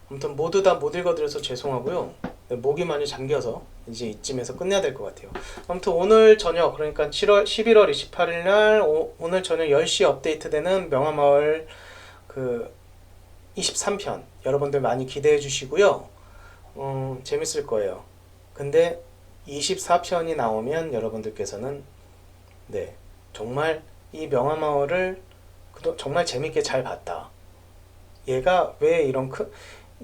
아무튼 모두 다 못 읽어드려서 죄송하고요. 네, 목이 많이 잠겨서 이제 이쯤에서 끝내야 될 것 같아요. 아무튼 오늘 저녁 그러니까 11월 28일 날 오늘 저녁 10시 업데이트되는 명화마을 그 23편 여러분들 많이 기대해 주시고요. 재밌을 거예요. 근데 24편이 나오면 여러분들께서는 네, 정말 이 명화마을을 정말 재밌게 잘 봤다. 얘가 왜 이런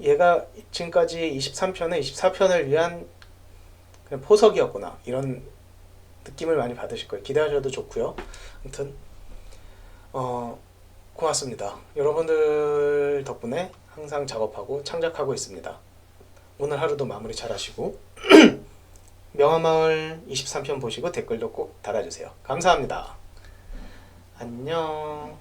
얘가 지금까지 23편에 24편을 위한 그냥 포석이었구나 이런 느낌을 많이 받으실 거예요. 기대하셔도 좋고요. 아무튼 고맙습니다. 여러분들 덕분에 항상 작업하고 창작하고 있습니다. 오늘 하루도 마무리 잘 하시고 명화마을 23편 보시고 댓글도 꼭 달아주세요. 감사합니다. 안녕.